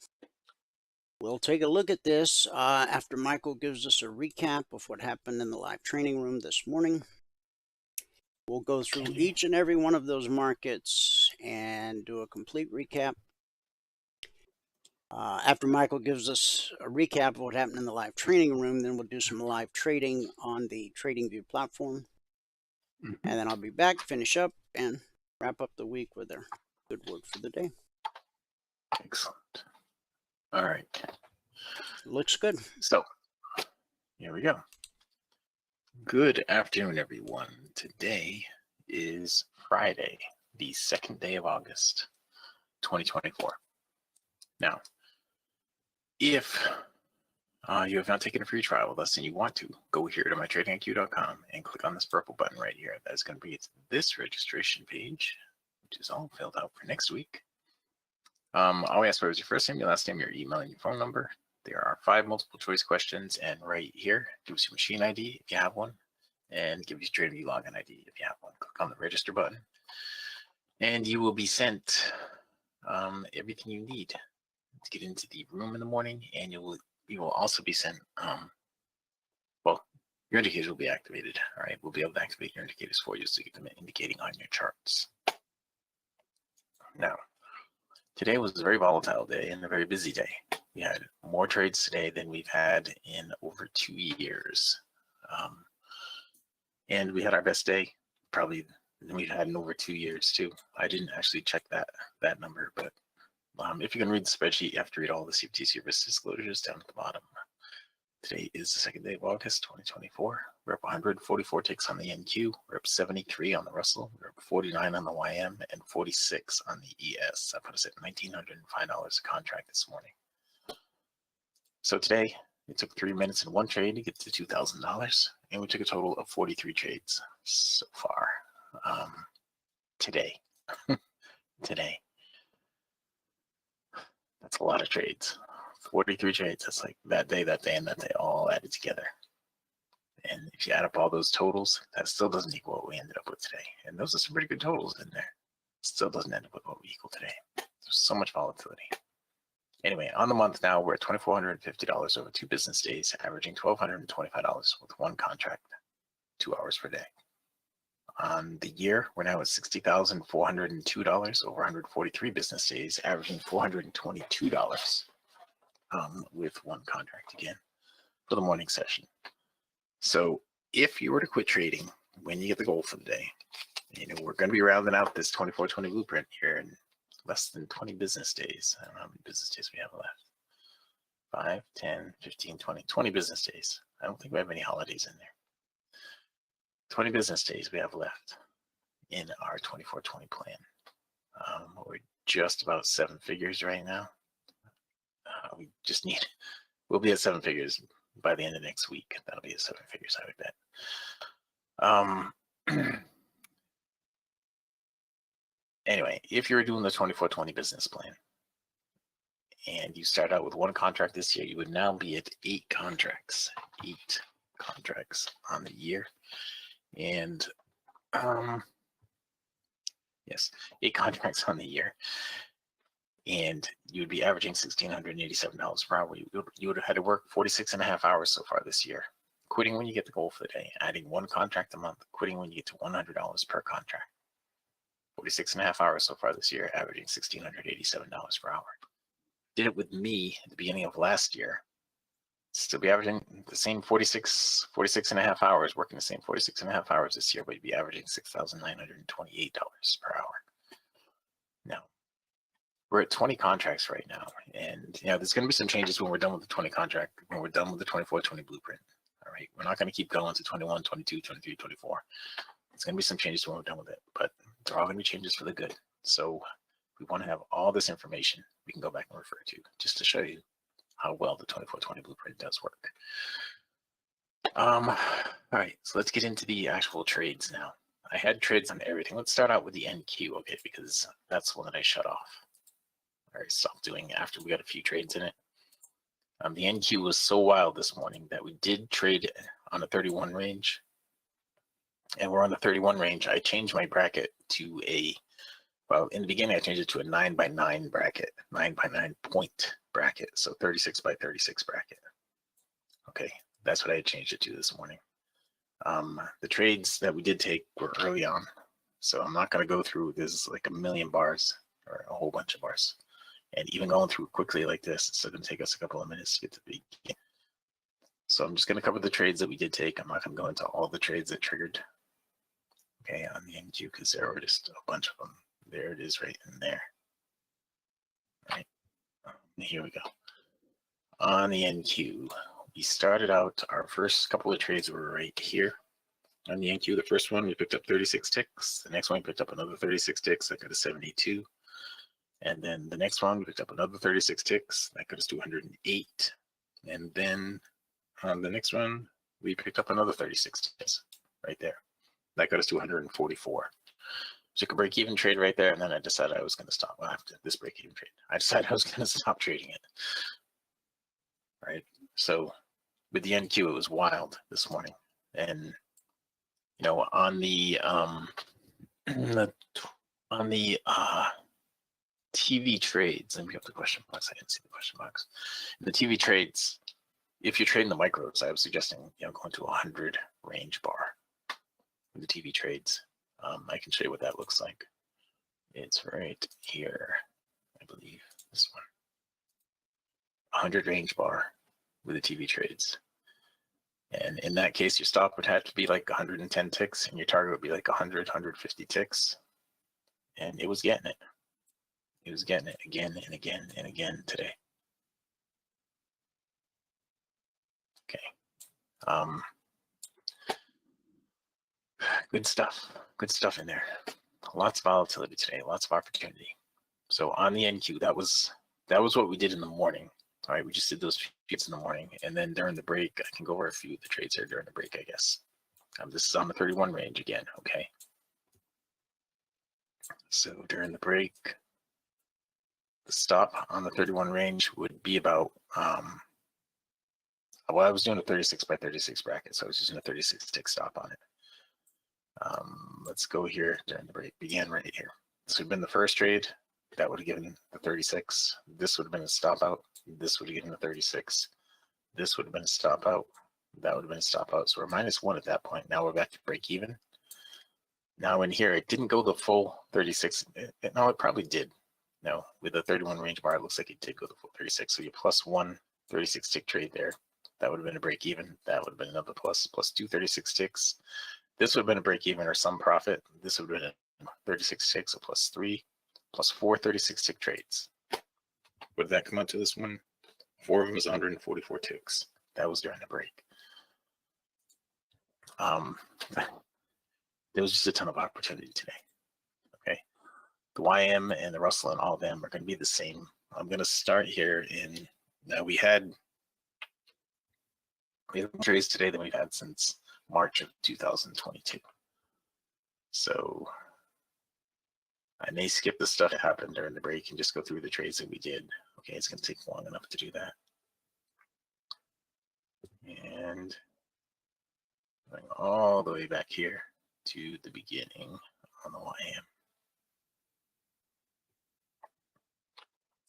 we'll take a look at this after Michael gives us a recap of what happened in the live training room this morning. We'll go through each and every one of those markets and do a complete recap. After Michael gives us a recap of what happened in the live training room, then we'll do some live trading on the TradingView platform. And then I'll be back, finish up, and wrap up the week with a good word for the day. Excellent. All right. Looks good. So, here we go. Good afternoon, everyone. Today is Friday, the 2nd day of August, 2024. Now, if you have not taken a free trial with us and you want to, go here to mytradingiq.com and click on this purple button right here. That is going to bring you to this registration page, which is all filled out for next week. All we ask for is your first name, your last name, your email, and your phone number. There are 5 multiple choice questions, and right here, give us your machine ID if you have one, and give us your TradingView login ID if you have one. Click on the register button, and you will be sent everything you need to get into the room in the morning, and you will also be sent, well, your indicators will be activated. All right, we'll be able to activate your indicators for you so you get them indicating on your charts. Now, today was a very volatile day and a very busy day. We had more trades today than we've had in over 2 years. And we had our best day probably than we've had in over 2 years too. I didn't actually check that number, but if you can read the spreadsheet, you have to read all the CFTC risk disclosures down at the bottom. Today is the 2nd day of August, 2024. We're up 144 ticks on the NQ. We're up 73 on the Russell. We're up 49 on the YM and 46 on the ES. That put us at $1,905 a contract this morning. So today, it took 3 minutes and 1 trade to get to $2,000, and we took a total of 43 trades so far today. Today. That's a lot of trades. 43 trades. That's like that day, and that day all added together. And if you add up all those totals, that still doesn't equal what we ended up with today. And those are some pretty good totals in there. Still doesn't end up with what we equal today. There's so much volatility. Anyway, on the month now, we're at $2,450 over 2 business days, averaging $1,225 with 1 contract, 2 hours per day. On the year, we're now at $60,402 over 143 business days, averaging $422 with 1 contract again for the morning session. So if you were to quit trading when you get the goal for the day, we're going to be rounding out this 24/20 blueprint here in less than 20 business days. I don't know how many business days we have left. 5, 10, 15, 20 business days. I don't think we have any holidays in there. 20 business days we have left in our 24/20 plan. We're just about 7 figures right now. We'll be at 7 figures by the end of next week. That'll be at 7 figures, I would bet. Anyway, if you're doing the 24/20 business plan and you start out with 1 contract this year, you would now be at 8 contracts. 8 contracts on the year. And yes, 8 contracts on the year. And you would be averaging $1,687 per hour. You would have had to work 46.5 hours so far this year. Quitting when you get the goal for the day, adding 1 contract a month, quitting when you get to $100 per contract. 46.5 hours so far this year, averaging $1,687 per hour. Did it with me at the beginning of last year, still be averaging the same 46.5 hours, working the same 46.5 hours this year, but you'd be averaging $6,928 per hour. Now, we're at 20 contracts right now, and there's going to be some changes when we're done with the 20 contract, when we're done with the 24/20 blueprint. All right, we're not going to keep going to 21, 22, 23, 24. There's going to be some changes when we're done with it, but they're all going to be changes for the good. So we want to have all this information we can go back and refer to, just to show you how well the 24/20 blueprint does work. All right, so let's get into the actual trades now. I had trades on everything. Let's start out with the NQ, okay, because that's the one that I shut off. All right, stopped doing after we got a few trades in it. The NQ was so wild this morning that we did trade on a 31 range. And we're on the 31 range. I changed my bracket to well, in the beginning, I changed it to a 9x9 bracket, 9x9 point bracket. So 36x36 bracket. Okay, that's what I had changed it to this morning. The trades that we did take were early on. So I'm not going to go through, there's like a million bars or a whole bunch of bars. And even going through quickly like this, it's still going to take us a couple of minutes to get to the beginning. So I'm just going to cover the trades that we did take. I'm not going to go into all the trades that triggered. Okay, on the NQ, because there were just a bunch of them. There it is right in there. All right, here we go. On the NQ, we started out, our first couple of trades were right here. On the NQ, the first one, we picked up 36 ticks. The next one, we picked up another 36 ticks. That got us 72. And then the next one, we picked up another 36 ticks. That got us 208. And then on the next one, we picked up another 36 ticks right there. That got us to 144. Took a break-even trade right there, and then I decided I was going to stop. Well, after this break-even trade, I decided I was going to stop trading it. Right. So with the NQ, it was wild this morning, and on the TV trades. Let me get the question box. I didn't see the question box. In the TV trades, if you're trading the micros, I was suggesting going to 100 range bar. The TV trades. I can show you what that looks like. It's right here, I believe, this one. 100 range bar with the TV trades. And in that case, your stop would have to be like 110 ticks, and your target would be like 100, 150 ticks. And it was getting it. It was getting it again and again and again today. Okay. Good stuff. Good stuff in there. Lots of volatility today. Lots of opportunity. So on the NQ, that was what we did in the morning. All right, we just did those trades in the morning, and then during the break, I can go over a few of the trades here during the break, I guess. This is on the 31 range again. Okay. So during the break, the stop on the 31 range would be about. Well, I was doing a 36x36 bracket, so I was using a 36 tick stop on it. Let's go here during the break. Began right here. This would have been the first trade. That would have given the 36. This would have been a stop out. This would have given the 36. This would have been a stop out. That would have been a stop out. So we're -1 at that point. Now we're back to break even. Now in here, it didn't go the full 36. No, it probably did. No, with the 31 range bar, it looks like it did go the full 36. So you +1 36 tick trade there. That would have been a break even. That would have been another +2 36 ticks. This would have been a break even or some profit. This would have been a 36 ticks, so +3, +4 36 tick trades. What did that come out to this one? 4 of them was 144 ticks. That was during the break. There was just a ton of opportunity today. Okay. The YM and the Russell and all of them are going to be the same. I'm going to start here in, we had trades today that we've had since March of 2022. So I may skip the stuff that happened during the break and just go through the trades that we did. Okay, it's going to take long enough to do that. And going all the way back here to the beginning on the YM.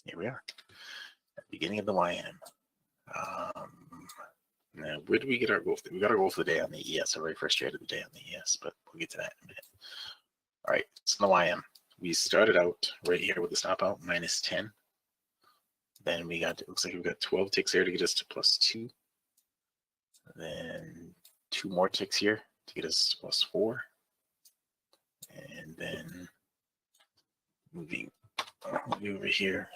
Here we are, at the beginning of the YM. Now, where did we get our goal? We got our goal for the day on the ES, our very first trade of the day on the ES, but we'll get to that in a minute. All right, it's on the YM. we started out right here with the stop out minus 10. Then we got, it looks like we've got 12 ticks there to get us to +2. Then 2 more ticks here to get us to +4. And then moving over here.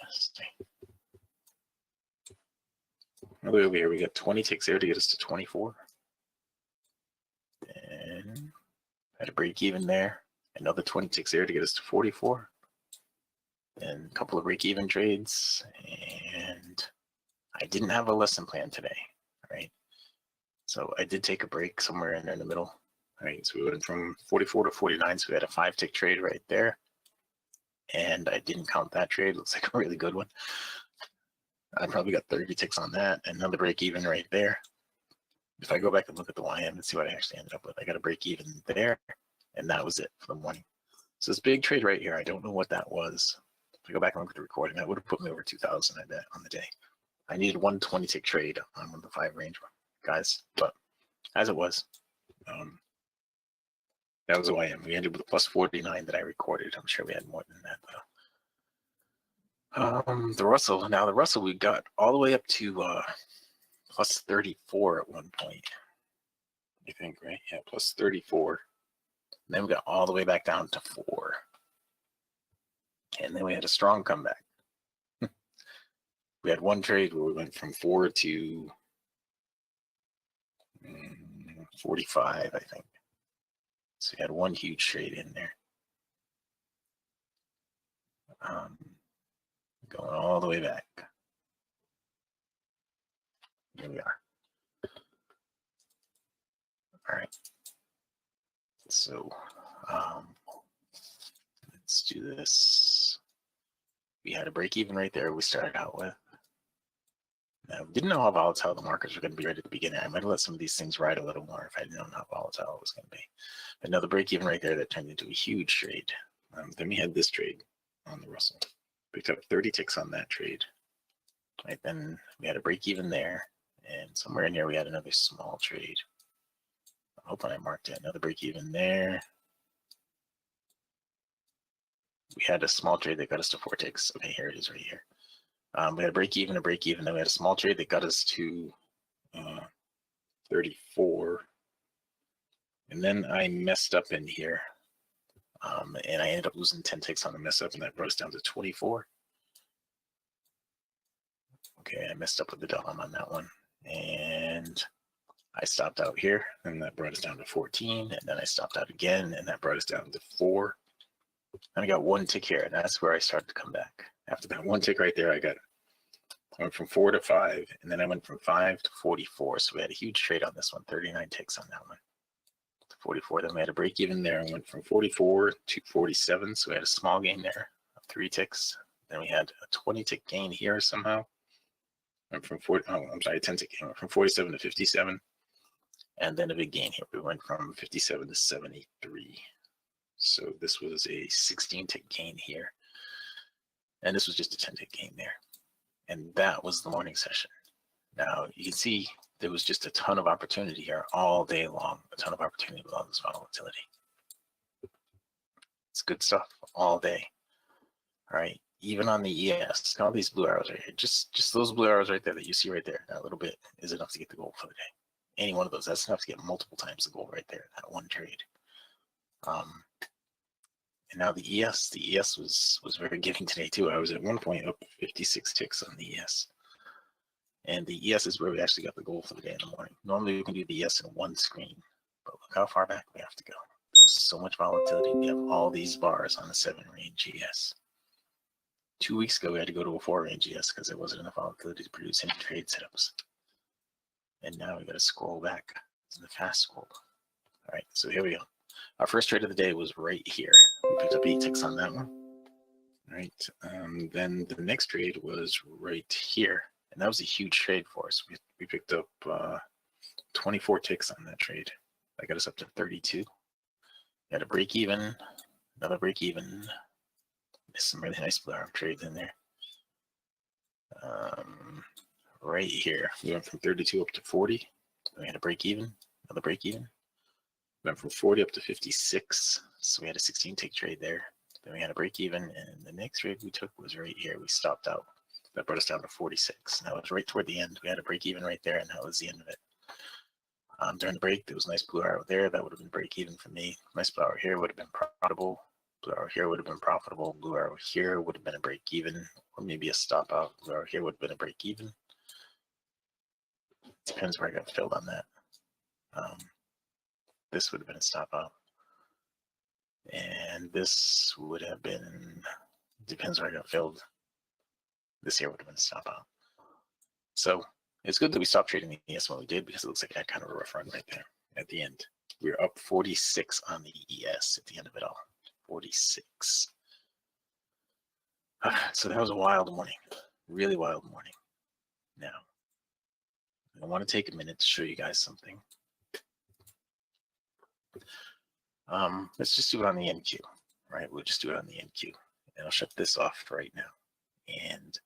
All the way over here, we got 20 ticks there to get us to 24. And had a break even there. Another 20 ticks there to get us to 44. Then a couple of break even trades. And I didn't have a lesson plan today, right? So I did take a break somewhere in the middle. Right, so we went from 44 to 49, so we had a 5-tick trade right there. And I didn't count that trade. Looks like a really good one. I probably got 30 ticks on that. Another break even right there. If I go back and look at the YM and see what I actually ended up with, I got a break even there, and that was it for the morning. So this big trade right here, I don't know what that was. If I go back and look at the recording, that would have put me over 2,000, I bet, on the day. I needed one 20-tick trade on one of the 5 range guys, but as it was, that was YM. We ended with a +49 that I recorded. I'm sure we had more than that though. The Russell, now the Russell we got all the way up to +34 at one point. I think, right? Yeah, +34. And then we got all the way back down to 4. And then we had a strong comeback. We had one trade where we went from 4 to 45, I think. So we had one huge trade in there. Going all the way back. Here we are. All right. So let's do this. We had a break even right there we started out with. Now, didn't know how volatile the markets were going to be right at the beginning. I might have let some of these things ride a little more if I didn't know how volatile it was going to be. But another break even right there that turned into a huge trade. Then we had this trade on the Russell. Picked up 30 ticks on that trade. Right, then we had a break even there, and somewhere in here we had another small trade. I'm hoping I marked it. Another break even there. We had a small trade that got us to 4 ticks. Okay, here it is right here. We had a break even, then we had a small trade that got us to 34. And then I messed up in here. And I ended up losing 10 ticks on the mess up, and that brought us down to 24. Okay, I messed up with the DOM on that one. And I stopped out here, and that brought us down to 14. And then I stopped out again, and that brought us down to 4. And I got 1 tick here, and that's where I started to come back. After that 1 tick right there, I went from 4 to 5, and then I went from 5 to 44. So we had a huge trade on this one, 39 ticks on that one. 44. Then we had a break even there and went from 44 to 47. So we had a small gain there of 3 ticks. Then we had a 20 tick gain here somehow. Went from 10 tick gain. Went from 47 to 57. And then a big gain here. We went from 57 to 73. So this was a 16 tick gain here. And this was just a 10 tick gain there. And that was the morning session. Now you can see there was just a ton of opportunity here all day long, a ton of opportunity with all this volatility. It's good stuff all day. All right, even on the ES, all these blue arrows right here, just those blue arrows right there that you see right there, that little bit is enough to get the goal for the day. Any one of those, that's enough to get multiple times the goal right there, that one trade. And now the ES was very giving today too. I was at one point up 56 ticks on the ES. And the ES is where we actually got the goal for the day in the morning. Normally we can do the ES in one screen, but look how far back we have to go. There's so much volatility. We have all these bars on the 7-range ES. 2 weeks ago, we had to go to a 4-range ES because there wasn't enough volatility to produce any trade setups. And now we got to scroll back. It's in the fast scroll. All right, so here we go. Our first trade of the day was right here. We picked up 8 ticks on that one. All right, then the next trade was right here. And that was a huge trade for us. We picked up 24 ticks on that trade. That got us up to 32. We had a break even, another break even. There's some really nice blue arrow trades in there. Right here, we went from 32 up to 40. We had a break even, another break even. We went from 40 up to 56. So we had a 16 tick trade there. Then we had a break even, and the next trade we took was right here. We stopped out. That brought us down to 46. And that was right toward the end. We had a break even right there, and that was the end of it. During the break, there was a nice blue arrow there. That would have been break even for me. Nice blue arrow here would have been profitable. Blue arrow here would have been profitable. Blue arrow here would have been a break even, or maybe a stop out. Blue arrow here would have been a break even. Depends where I got filled on that. This would have been a stop out. And this would have been, depends where I got filled. This here would have been a stop out. So it's good that we stopped trading the ES when we did, because it looks like I had kind of a rough run right there at the end. We were up 46 on the ES at the end of it all. 46. So that was a wild morning, really wild morning. Now, I want to take a minute to show you guys something. Let's just do it on the NQ, right? We'll just do it on the NQ. And I'll shut this off right now. And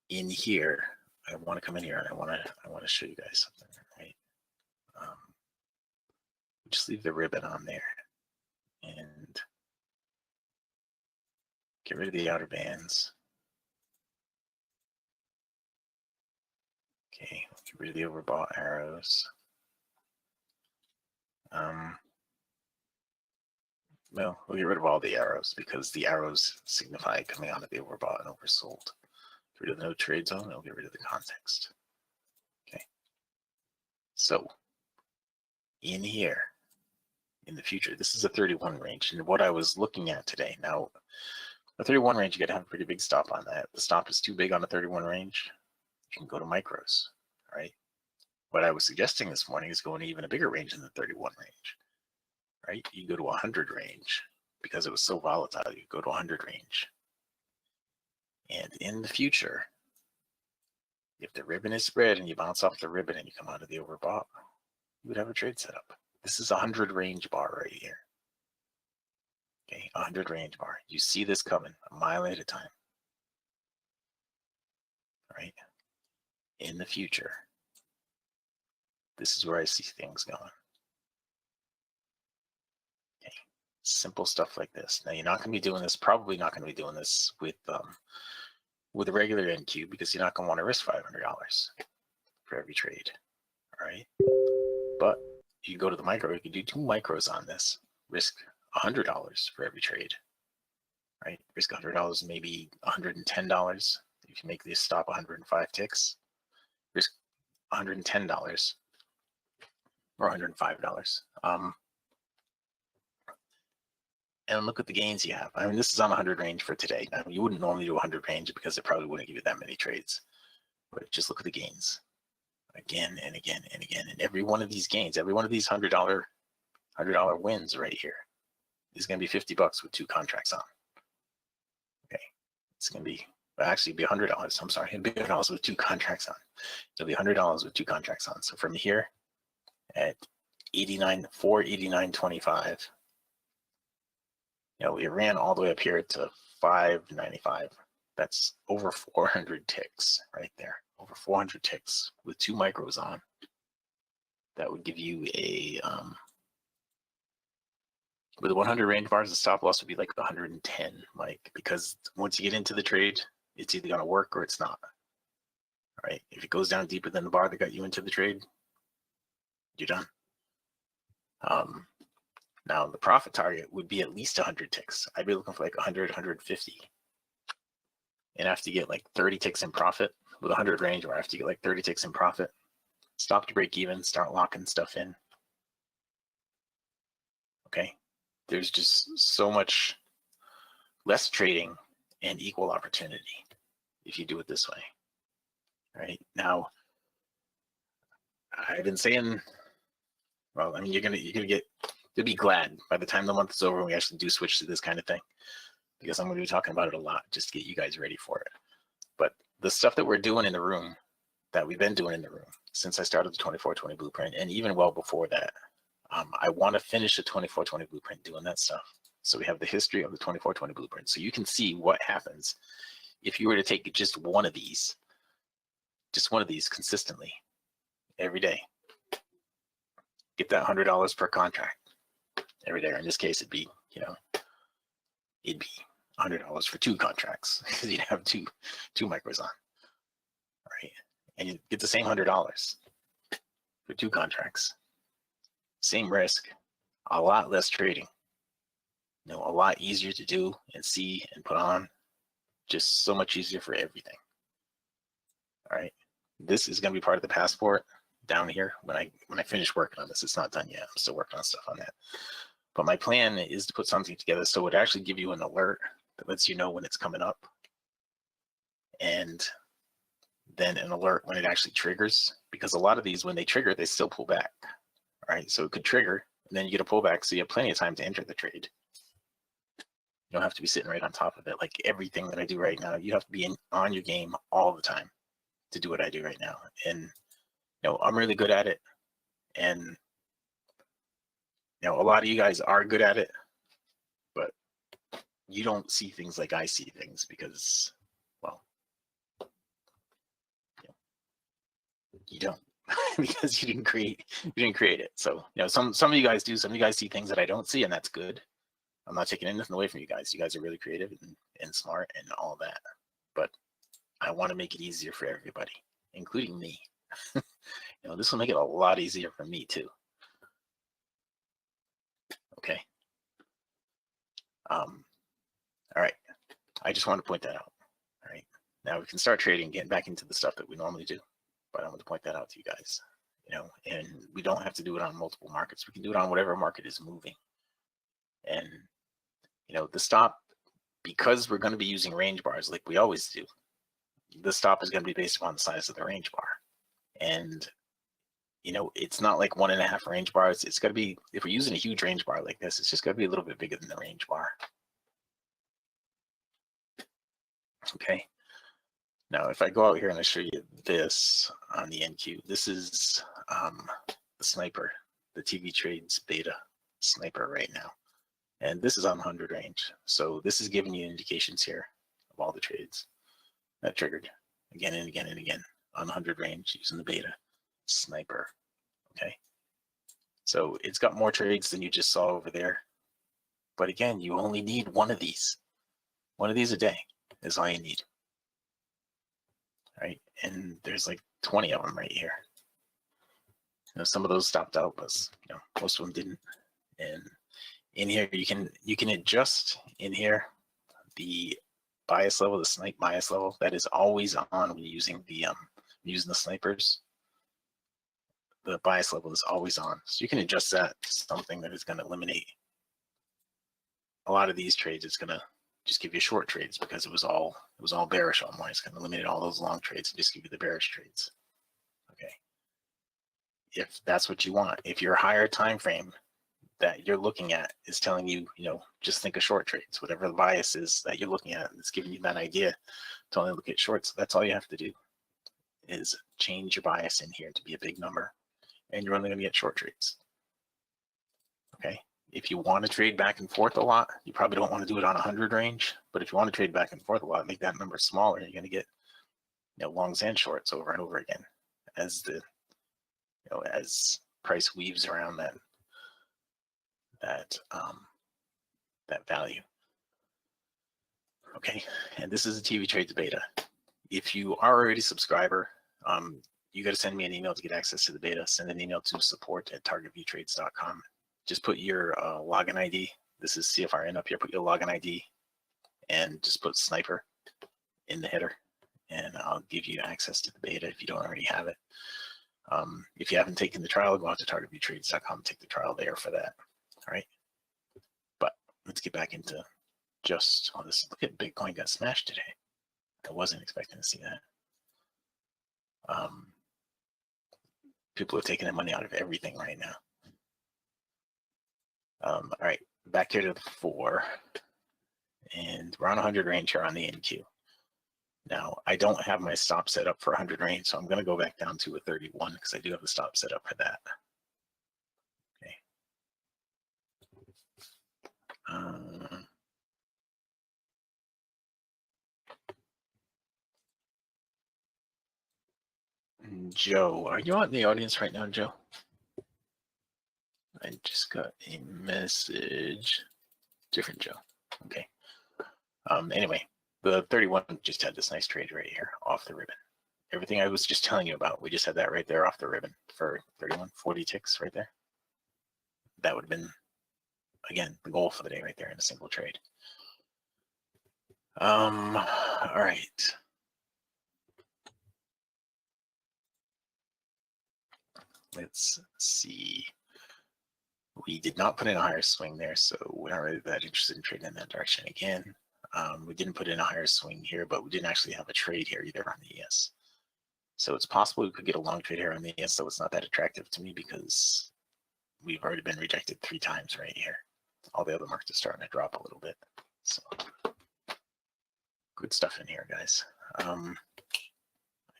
in here, I want to come in here and I want to show you guys something, right? Just leave the ribbon on there and get rid of the outer bands. Okay, get rid of the overbought arrows. Well, we'll get rid of all the arrows because the arrows signify coming out of the overbought and oversold. Get rid of the no trade zone, I'll get rid of the context. Okay. So in here, in the future, this is a 31 range. And what I was looking at today, now the 31 range, you got to have a pretty big stop on that. If the stop is too big on the 31 range, you can go to micros, right? What I was suggesting this morning is going to even a bigger range than the 31 range, right? You go to 100 range because it was so volatile. You go to 100 range. And in the future, if the ribbon is spread and you bounce off the ribbon and you come out of the overbought, you would have a trade set up. This is a 100 range bar right here. Okay, 100 range bar. You see this coming a mile at a time, right? In the future, this is where I see things going. Okay, simple stuff like this. Now you're not going to be doing this. Probably not going to be doing this with a regular NQ because you're not going to want to risk $500 for every trade. All right, but you can go to the micro. You can do 2 micros on this. Risk $100 for every trade. Right, risk $100, maybe $110. If you make this stop 105 ticks, risk $110 or $105. And look at the gains you have. I mean, this is on 100 range for today. Now, you wouldn't normally do 100 range because it probably wouldn't give you that many trades. But just look at the gains again and again and again. And every one of these gains, every one of these $100 wins right here is going to be $50 with 2 contracts on. Okay, it's going to be actually be $100. I'm sorry, it'll be $100 with 2 contracts on. It'll be $100 with 2 contracts on. So from here at 489.25. You know, we ran all the way up here to 595. That's over 400 ticks right there. Over 400 ticks with 2 micros on. That would give you a with 100 range bars, the stop loss would be like 110, Mike, because once you get into the trade, it's either going to work or it's not. All right. If it goes down deeper than the bar that got you into the trade, you're done. Now the profit target would be at least 100 ticks. I'd be looking for like 100, 150. And after you get like 30 ticks in profit with 100 range, or after you get like 30 ticks in profit, stop to break even, start locking stuff in. Okay. There's just so much less trading and equal opportunity if you do it this way. Right now, I've been saying, well, I mean, you'll be glad by the time the month is over and we actually do switch to this kind of thing, because I'm going to be talking about it a lot just to get you guys ready for it. But the stuff that we're doing in the room, that we've been doing in the room since I started the 24/20 blueprint, and even well before that, I want to finish the 24/20 blueprint doing that stuff. So we have the history of the 24/20 blueprint. So you can see what happens if you were to take just one of these consistently every day. Get that $100 per contract every day. Or in this case, it'd be, it'd be $100 for 2 contracts because you'd have two micros on, right? And you get the same $100 for 2 contracts, same risk, a lot less trading, a lot easier to do and see and put on, just so much easier for everything. All right, this is going to be part of the passport down here when I finish working on this. It's not done yet. I'm still working on stuff on that. But my plan is to put something together so it would actually give you an alert that lets you know when it's coming up, and then an alert when it actually triggers, because a lot of these, when they trigger, they still pull back. All right, so it could trigger and then you get a pullback, so you have plenty of time to enter the trade. You don't have to be sitting right on top of it. Like everything that I do right now, you have to be on your game all the time to do what I do right now. And I'm really good at it, and a lot of you guys are good at it, but you don't see things like I see things because, well, you don't because you didn't create it. So some of you guys do. Some of you guys see things that I don't see, and that's good. I'm not taking anything away from you guys. You guys are really creative and smart and all that, but I want to make it easier for everybody, including me. This will make it a lot easier for me too. Okay. All right. I just want to point that out. All right. Now we can start trading, getting back into the stuff that we normally do. But I want to point that out to you guys. And we don't have to do it on multiple markets. We can do it on whatever market is moving. And the stop, because we're going to be using range bars like we always do, the stop is going to be based upon the size of the range bar. And it's not like 1.5 range bars. It's going to be, if we're using a huge range bar like this, it's just going to be a little bit bigger than the range bar. Okay. Now, if I go out here and I show you this on the NQ, this is the sniper, the TV Trades beta sniper right now. And this is on 100 range. So this is giving you indications here of all the trades that triggered again and again and again on 100 range using the beta sniper. Okay. So it's got more trades than you just saw over there. But again, you only need one of these. One of these a day is all you need. Right, and there's like 20 of them right here. Some of those stopped out, but most of them didn't. And in here, you can adjust in here the bias level, the snipe bias level. That is always on when you're using the snipers. The bias level is always on, so you can adjust that to something that is going to eliminate a lot of these trades. It's going to just give you short trades because it was all bearish all morning. It's going to eliminate all those long trades and just give you the bearish trades. Okay. If that's what you want, if your higher time frame that you're looking at is telling you, just think of short trades, whatever the bias is that you're looking at, it's giving you that idea to only look at shorts. That's all you have to do is change your bias in here to be a big number, and you're only going to get short trades. Okay. If you want to trade back and forth a lot, you probably don't want to do it on 100 range. But if you want to trade back and forth a lot, make that number smaller. You're going to get longs and shorts over and over again as the as price weaves around that value. Okay, and this is a TV Trades beta. If you are already a subscriber, you got to send me an email to get access to the beta. Send an email to support@targetviewtrades.com. Just put your login ID. This is CFRN up here. Put your login ID and just put sniper in the header, and I'll give you access to the beta if you don't already have it. If you haven't taken the trial, go out to targetviewtrades.com, take the trial there for that. All right. But let's get back into just on this. Look at Bitcoin got smashed today. I wasn't expecting to see that. People are taking their money out of everything right now. All right, back here to the 4, and we're on 100 range here on the NQ. Now, I don't have my stop set up for 100 range, so I'm going to go back down to a 31 because I do have the stop set up for that. Okay. Joe, are you out in the audience right now, Joe? I just got a message. Different Joe. Okay. Anyway, the 31 just had this nice trade right here off the ribbon. Everything I was just telling you about, we just had that right there off the ribbon for 31, 40 ticks right there. That would have been, again, the goal for the day right there in a single trade. All right. Let's see. We did not put in a higher swing there, so we're not really that interested in trading in that direction again. We didn't put in a higher swing here, but we didn't actually have a trade here either on the ES. So it's possible we could get a long trade here on the ES, so it's not that attractive to me because we've already been rejected 3 times right here. All the other markets are starting to drop a little bit. So good stuff in here, guys. I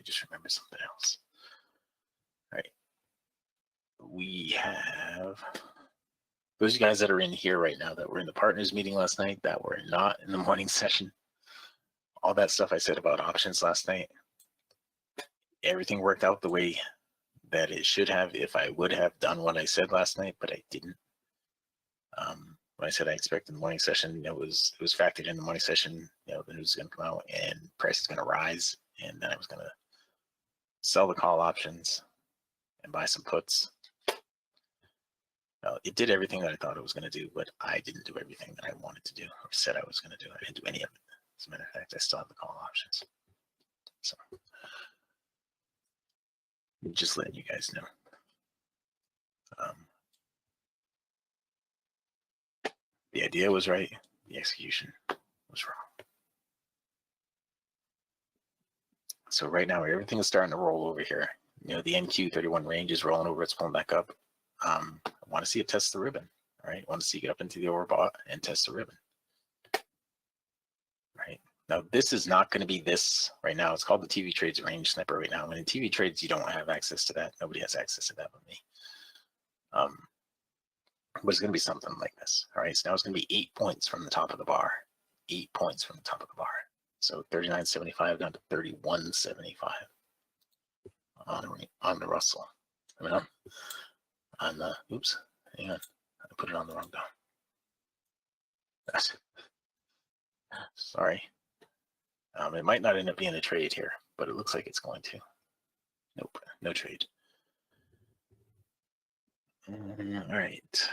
just remembered something else. All right. We have those guys that are in here right now that were in the partners meeting last night that were not in the morning session. All that stuff I said about options last night, everything worked out the way that it should have if I would have done what I said last night, but I didn't. When I said I expected the morning session, it was factored in the morning session, the news is going to come out and price is going to rise, and then I was going to sell the call options and buy some puts. It did everything that I thought it was going to do, but I didn't do everything that I wanted to do or said I was going to do. I didn't do any of it. As a matter of fact, I still have the call options. So just letting you guys know. The idea was right. The execution was wrong. So right now, everything is starting to roll over here. The NQ31 range is rolling over. It's pulling back up. I want to see it test the ribbon. All right. I want to see it get up into the overbought and test the ribbon. Right. Now, this is not going to be this right now. It's called the TV Trades range sniper right now. And in TV Trades, you don't have access to that. Nobody has access to that but me. But it's going to be something like this. All right. So now it's going to be 8 points from the top of the bar. 8 points from the top of the bar. So 39.75 down to 31.75 on the Russell. I mean, on the, oops, hang on. I put it on the wrong down. Sorry. It might not end up being a trade here, but it looks like it's going to. Nope, no trade. All right.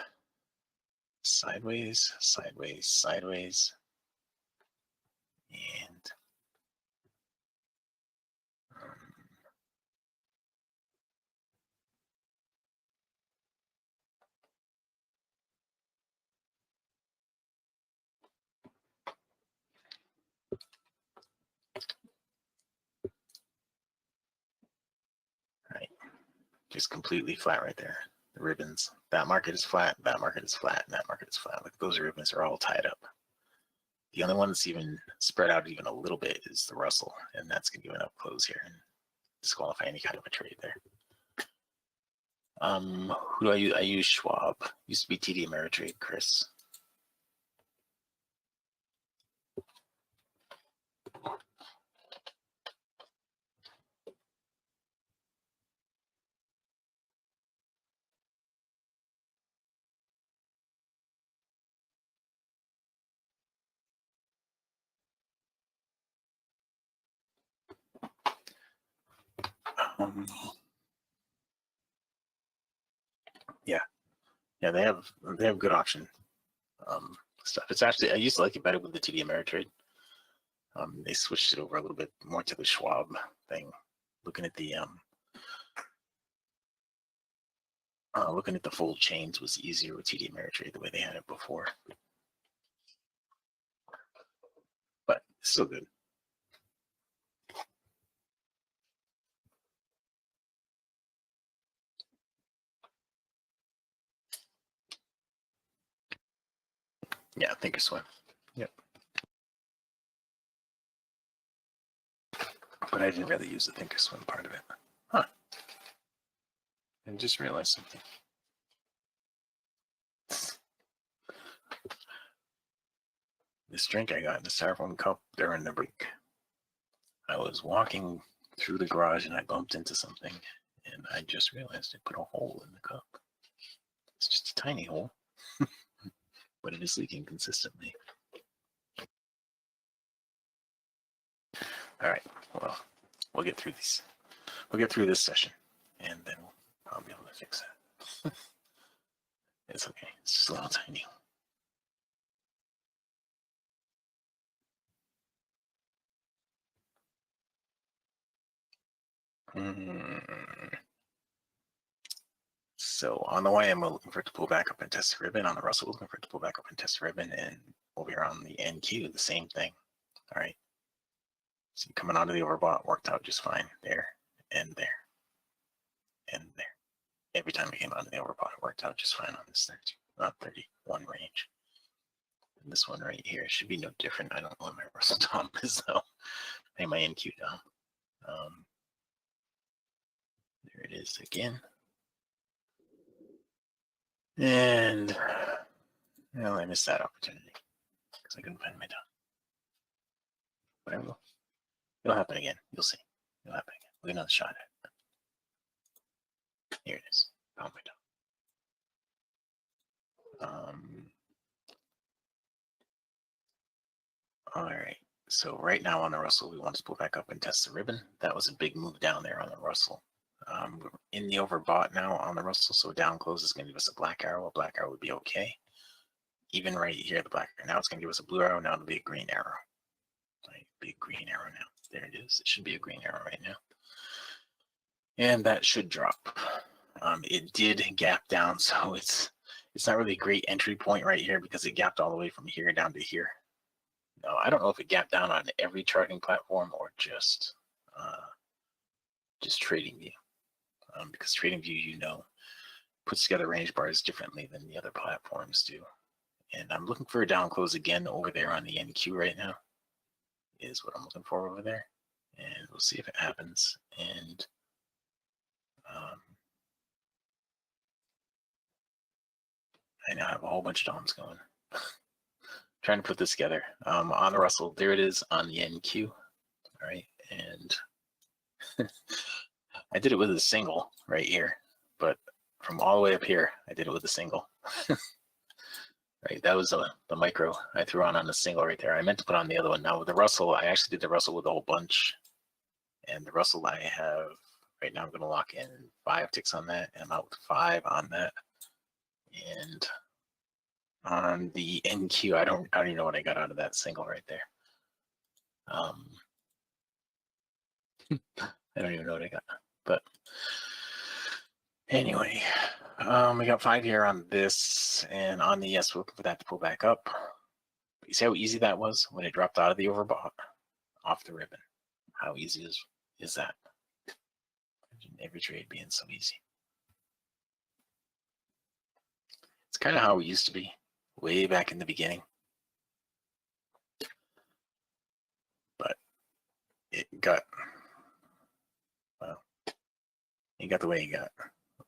Sideways, sideways, sideways. And right, just completely flat right there. The ribbons, that market is flat, that market is flat, and that market is flat. Like those ribbons are all tied up. The only one that's even spread out even a little bit is the Russell, and that's going to give an up close here and disqualify any kind of a trade there. Who do I use? I use Schwab. Used to be TD Ameritrade, Chris. Yeah, they have good option stuff. It's actually, I used to like it better with the TD Ameritrade. They switched it over a little bit more to the Schwab thing. Looking at the full chains was easier with TD Ameritrade the way they had it before, but it's still good. Yeah, Thinkorswim. Yep. But I didn't really use the Thinkorswim part of it. Huh. I just realized something. This drink I got in the styrofoam cup during the break. I was walking through the garage and I bumped into something and I just realized I put a hole in the cup. It's just a tiny hole, but it is leaking consistently. All right. Well, we'll get through these. We'll get through this session, and then I'll be able to fix that. It's okay. It's just a little tiny. So on the YM, we're looking for it to pull back up and test the ribbon. On the Russell, we're looking for it to pull back up and test the ribbon. And over here on the NQ, the same thing. All right. So coming onto the overbought worked out just fine there and there and there. Every time we came onto the overbought, it worked out just fine on this 31 range. And this one right here should be no different. I don't know what my Russell Tom is though. Hey, my NQ down. There it is again. And well, I missed that opportunity because I couldn't find my Tom. Whatever. It'll happen again. You'll see. It'll happen again. We'll get another shot at it. Here it is. Found my Tom. All right. So right now on the Russell, we want to pull back up and test the ribbon. That was a big move down there on the Russell. We're in the overbought now on the Russell, so down close is going to give us a black arrow. A black arrow would be okay. Even right here, the black arrow. Now it's going to give us a blue arrow. Now it'll be a green arrow. Right, be a green arrow now. There it is. It should be a green arrow right now. And that should drop. It did gap down, so it's not really a great entry point right here because it gapped all the way from here down to here. No, I don't know if it gapped down on every charting platform or just TradingView. Because TradingView, puts together range bars differently than the other platforms do. And I'm looking for a down close again over there on the NQ right now, is what I'm looking for over there. And we'll see if it happens. And I now have a whole bunch of DOMs going. Trying to put this together. On the Russell, there it is on the NQ. All right, and I did it with a single right here, but from all the way up here, I did it with a single. Right, that was the micro I threw on the single right there. I meant to put on the other one. Now with the Russell, I actually did the Russell with a whole bunch. And the Russell I have, right now I'm going to lock in 5 ticks on that, and I'm out with 5 on that. And on the NQ, I don't even know what I got out of that single right there. I don't even know what I got, but anyway, we got 5 here on this, and on the yes, we're looking for that to pull back up. But you see how easy that was when it dropped out of the overbought off the ribbon? How easy is that? Imagine every trade being so easy. It's kind of how it used to be way back in the beginning. But it got, well, it got the way it got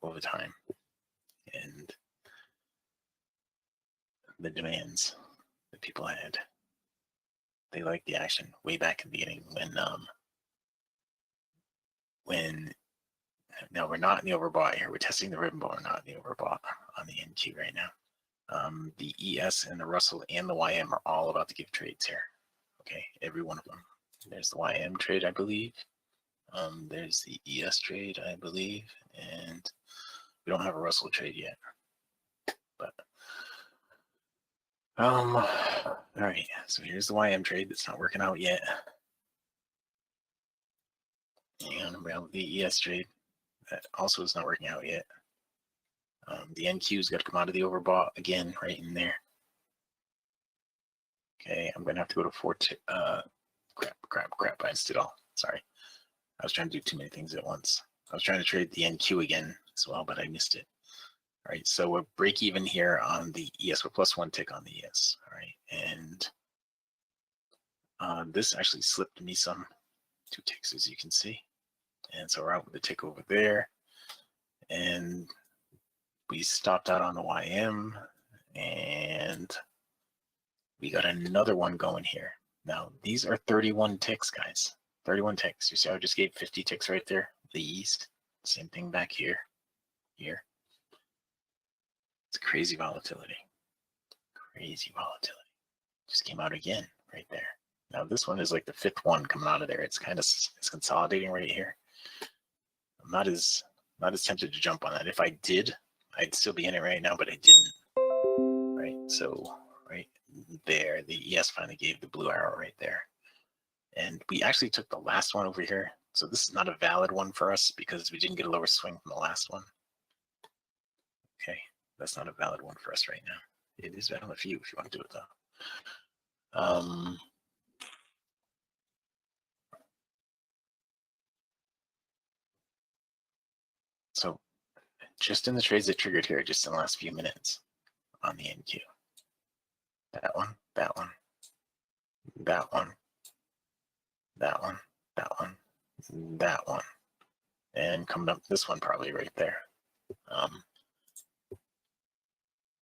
over time. And the demands that people had, they liked the action way back in the beginning when now we're not in the overbought here. We're testing the ribbon, but we're not in the overbought on the NQ right now. The ES and the Russell and the YM are all about to give trades here. Okay, every one of them. There's the YM trade, I believe. There's the ES trade, I believe, and we don't have a Russell trade yet. But all right, so here's the YM trade that's not working out yet. And we have the ES trade that also is not working out yet. The NQ's got to come out of the overbought again, right in there. Okay, I'm gonna have to go to crap. I did all. Sorry, I was trying to do too many things at once. I was trying to trade the NQ again as well, but I missed it. All right, so we're break even here on the ES. We're +1 tick on the ES. All right, and this actually slipped me some 2 ticks, as you can see. And so we're out with the tick over there, and we stopped out on the YM, and we got another one going here. Now these are 31 ticks, guys. 31 ticks. You see how I just gave 50 ticks right there? The East. Same thing back here. Here. It's crazy volatility. Crazy volatility. Just came out again right there. Now this one is like the fifth one coming out of there. It's consolidating right here. I'm not as tempted to jump on that. If I did, I'd still be in it right now, but I didn't. Right, so right there, the ES finally gave the blue arrow right there. And we actually took the last one over here. So this is not a valid one for us because we didn't get a lower swing from the last one. Okay, that's not a valid one for us right now. It is valid for you if you want to do it though. So just in the trades that triggered here, just in the last few minutes on the NQ. That one, that one, that one, that one, that one, that one, and coming up this one probably right there.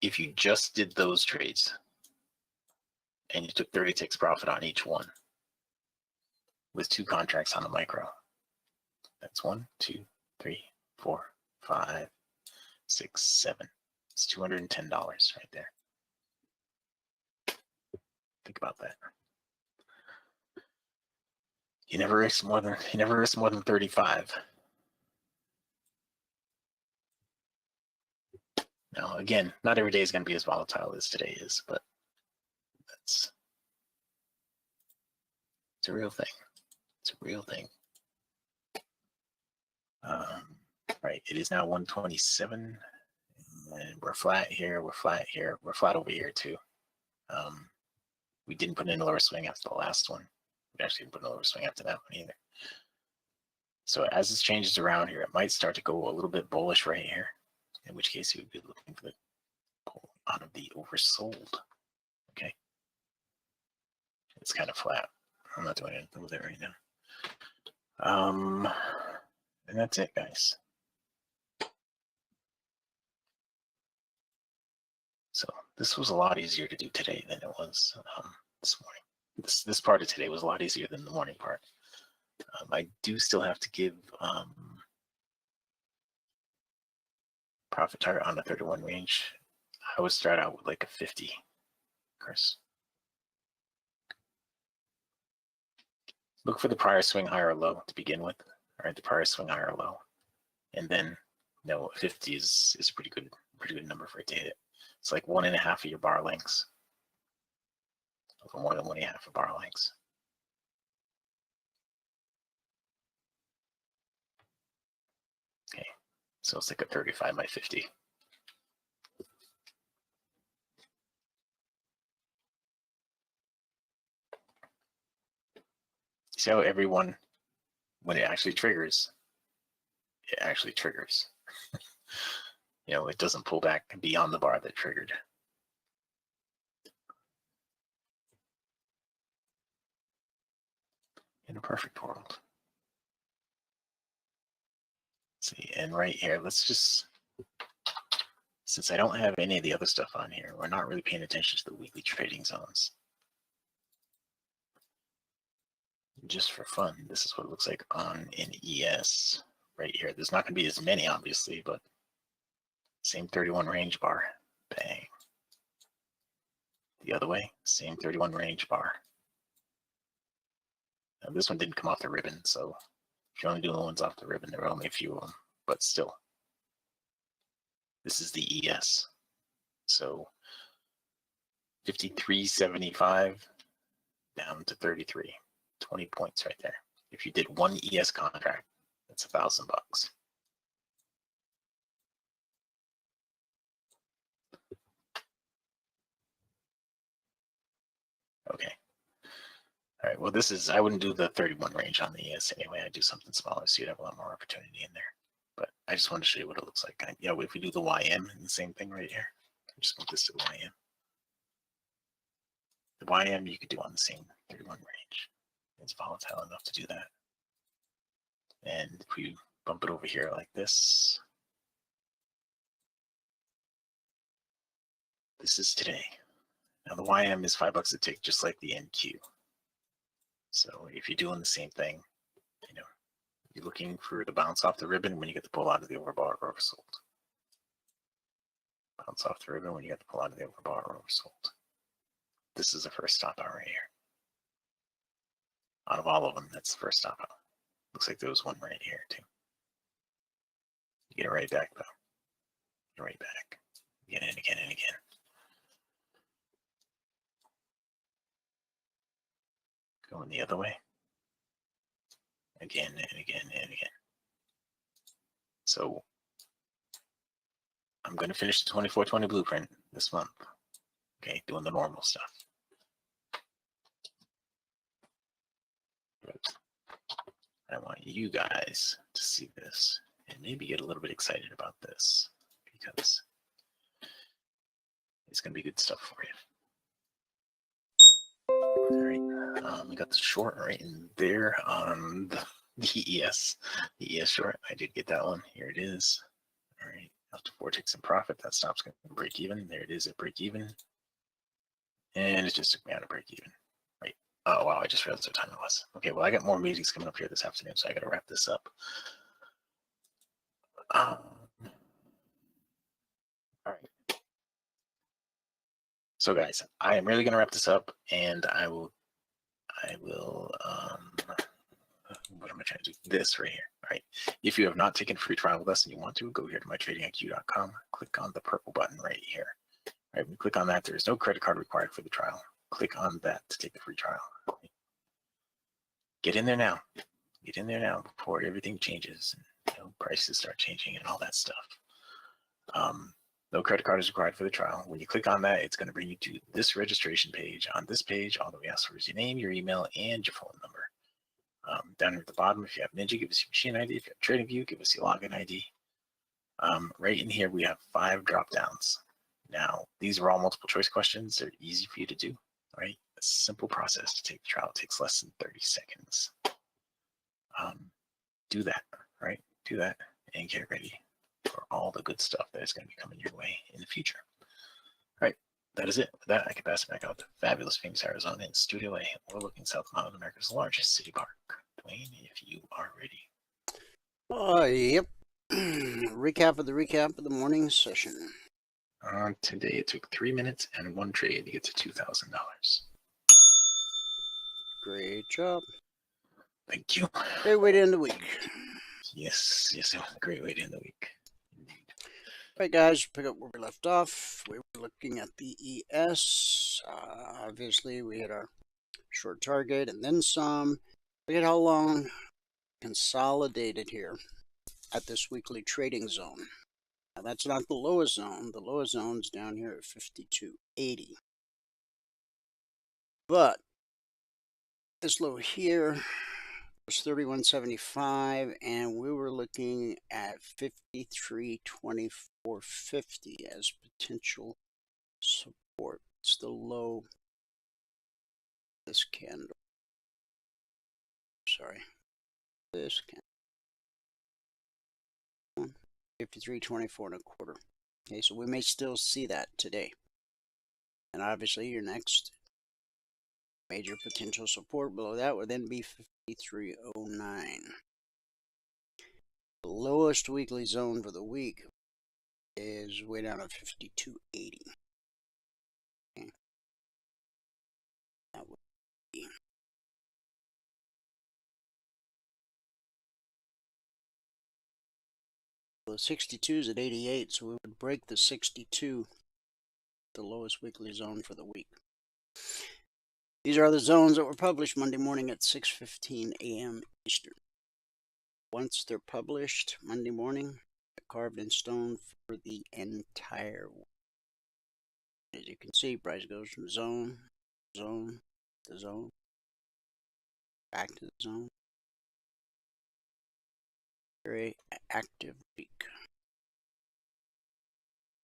If you just did those trades and you took 30 ticks profit on each one with 2 contracts on the micro, that's 1, 2, 3, 4, 5, 6, 7. It's $210 right there. Think about that. You never risk more than 35. Now, again, not every day is going to be as volatile as today is, but it's a real thing. It's a real thing. Right, it is now 127, and we're flat here, we're flat here, we're flat over here too. We didn't put in a lower swing after the last one. We actually didn't put in a lower swing after that one either. So as this changes around here, it might start to go a little bit bullish right here, in which case you would be looking for the pull out of the oversold. Okay. It's kind of flat. I'm not doing anything with it right now. And that's it, guys. So this was a lot easier to do today than it was this morning. This part of today was a lot easier than the morning part. I do still have to give profit target on the 31 range. I would start out with like a 50, Chris. Look for the prior swing high or low to begin with. All right, the prior swing high or low, and then 50 is a pretty good number for it to hit it. It's like 1.5 of your bar lengths, a little more than 1.5 of bar lengths. Okay, so it's like a 35 by 50. See how everyone, when it actually triggers, it actually triggers. It doesn't pull back beyond the bar that triggered. In a perfect world. Let's see, and right here, let's just, since I don't have any of the other stuff on here, we're not really paying attention to the weekly trading zones. Just for fun, this is what it looks like on an ES right here. There's not going to be as many, obviously, but same 31 range bar. Bang. The other way, same 31 range bar. Now, this one didn't come off the ribbon, so if you're only doing the ones off the ribbon, there are only a few of them, but still. This is the ES. So 53.75 down to 33. 20 points right there. If you did one ES contract, that's $1,000. Okay. All right. Well, I wouldn't do the 31 range on the ES anyway. I'd do something smaller so you'd have a lot more opportunity in there. But I just want to show you what it looks like. If we do the YM, the same thing right here. I just want this to the YM. The YM you could do on the same 31 range. It's volatile enough to do that. And if we bump it over here like this, this is today. Now the YM is $5 a tick, just like the NQ. So if you're doing the same thing, you're looking for the bounce off the ribbon when you get the pull out of the overbought or oversold. Bounce off the ribbon when you get the pull out of the overbought or oversold. This is the first stop out right here. of all of them. That's the first stop out. Looks like there was one right here too. Get it right back though. Get it right back. Again and again and again. Going the other way. Again and again and again. So I'm going to finish the 24/20 blueprint this month. Okay, doing the normal stuff. But I want you guys to see this and maybe get a little bit excited about this because it's going to be good stuff for you. All right, we got the short right in there on the ES short. I did get that one. Here it is. All right, after 4 ticks in profit, that stop's going to break even. There it is at break even. And it just took me out of break even. Right. Oh, wow, I just realized what time it was. Okay, well, I got more meetings coming up here this afternoon, so I got to wrap this up. All right. So, guys, I am really going to wrap this up, and I will, what am I trying to do? This right here. All right. If you have not taken a free trial with us and you want to, go here to mytradingiq.com, click on the purple button right here. All right, when you click on that, there is no credit card required for the trial. Click on that to take the free trial. Get in there now. Get in there now before everything changes and prices start changing and all that stuff. No credit card is required for the trial. When you click on that, it's going to bring you to this registration page. On this page, all that we ask for is your name, your email, and your phone number. Down here at the bottom, if you have Ninja, give us your machine ID. If you have TradingView, give us your login ID. Right in here, we have 5 drop downs. Now, these are all multiple choice questions. They're easy for you to do. Right? A simple process to take the trial. It takes less than 30 seconds. Do that, right? Do that and get ready for all the good stuff that is going to be coming your way in the future. All right, that is it. With that, I can pass it back out to fabulous Phoenix, Arizona in Studio A, overlooking South Mountain, America's largest city park. Dwayne, if you are ready. Yep. Recap of the morning session. Today, it took 3 minutes and 1 trade to get to $2,000. Great job. Thank you. Great way to end the week. Yes, it was a great way to end the week. All right, guys, pick up where we left off. We were looking at the ES. Obviously, we hit our short target and then some. Look at how long consolidated here at this weekly trading zone. Now, that's not the lowest zone. The lowest zone's down here at 52.80. But this low here was 31.75, and we were looking at 53.2450 as potential support. It's the low this candle. Sorry, this candle. 53.24 and a quarter. Okay, so we may still see that today. And obviously, your next major potential support below that would then be 53.09. The lowest weekly zone for the week is way down at 52.80. Okay. That would be the 62 is at 88, so we would break the 62, the lowest weekly zone for the week. These are the zones that were published Monday morning at 6:15 a.m. Eastern. Once they're published Monday morning, they're carved in stone for the entire week. As you can see, price goes from zone to zone, back to the zone. Very active week.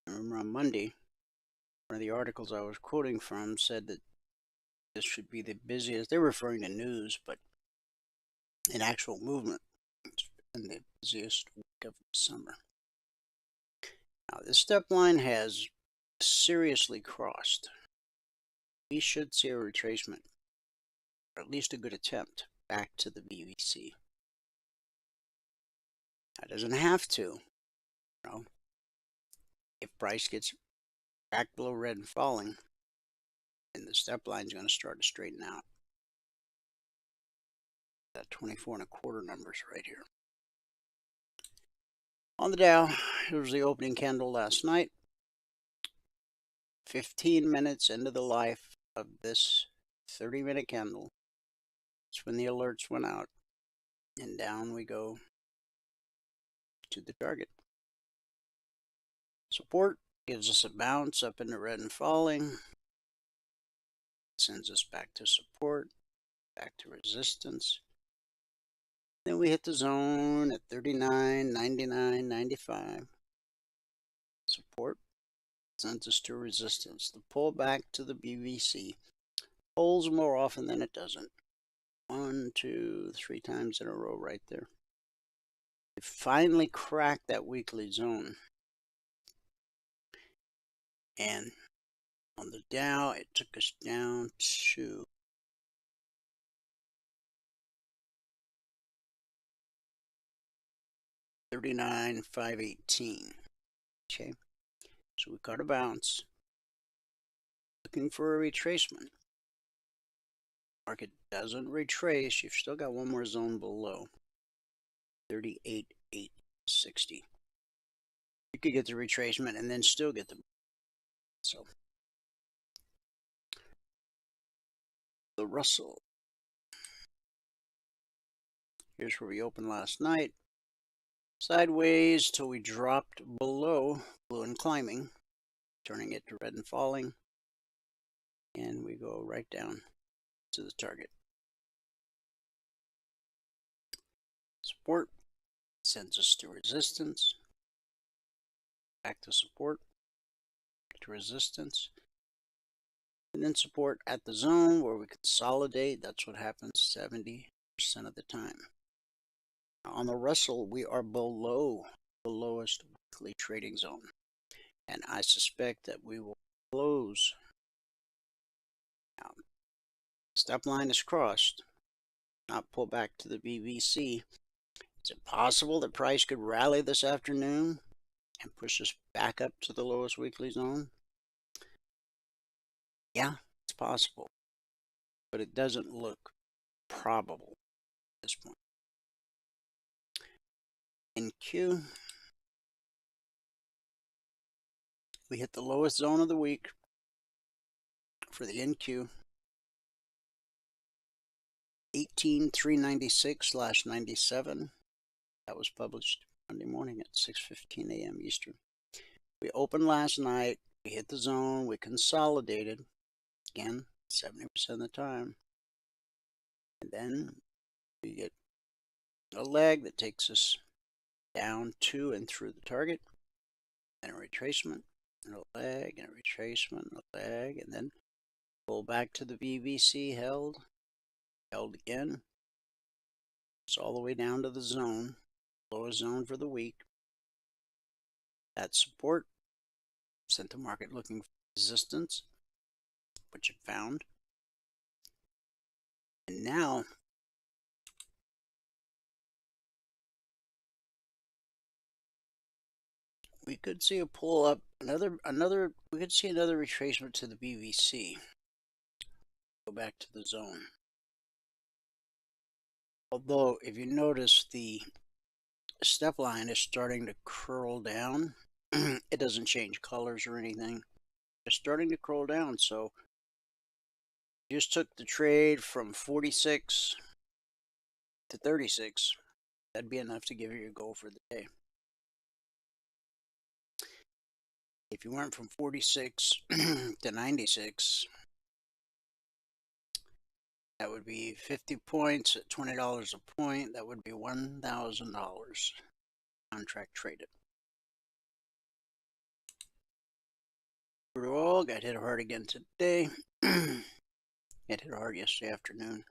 I remember on Monday, one of the articles I was quoting from said that this should be the busiest. They're referring to news, but in actual movement, it's been the busiest week of the summer. Now, this step line has seriously crossed. We should see a retracement, or at least a good attempt, back to the VVC. Now, it doesn't have to. If price gets back below red and falling, then the step line is going to start to straighten out. That 24 and a quarter numbers right here. On the Dow, here's the opening candle last night. 15 minutes into the life of this 30-minute candle. That's when the alerts went out. And down we go to the target. Support gives us a bounce up into red and falling. Sends us back to support, back to resistance. Then we hit the zone at 39, 99, 95. Support sends us to resistance. The pull back to the BVC holds more often than it doesn't. 1, 2, 3 times in a row right there. It finally cracked that weekly zone. And on the Dow, it took us down to 39,518. Okay, so we caught a bounce. Looking for a retracement. Market doesn't retrace. You've still got one more zone below. 38,860. You could get the retracement and then still get the. So the Russell. Here's where we opened last night. Sideways till we dropped below blue and climbing, turning it to red and falling. And we go right down to the target. Support sends us to resistance. Back to support, to resistance. And then support at the zone where we consolidate. That's what happens 70% of the time. On the Russell, we are below the lowest weekly trading zone. And I suspect that we will close. Now, stop line is crossed, not pull back to the BVC. Is it possible that price could rally this afternoon and push us back up to the lowest weekly zone? Yeah, it's possible. But it doesn't look probable at this point. In Q, we hit the lowest zone of the week for the NQ, 18,396/97. That was published Monday morning at 6:15 a.m. Eastern. We opened last night. We hit the zone. We consolidated. Again, 70% of the time. And then we get a leg that takes us down to and through the target, and a retracement, and a leg, and a retracement, and a leg, and then pull back to the BVC, held again. It's all the way down to the zone, lowest zone for the week. That support sent the market looking for resistance, which it found. And now we could see a pull up, we could see another retracement to the BVC. Go back to the zone. Although, if you notice, the step line is starting to curl down. It doesn't change colors or anything. It's starting to curl down, so just took the trade from 46 to 36. That'd be enough to give you a goal for the day. If you went from 46 to 96, that would be 50 points at $20 a point. That would be $1,000 contract traded. Crude oil got hit hard again today. It hit hard yesterday afternoon.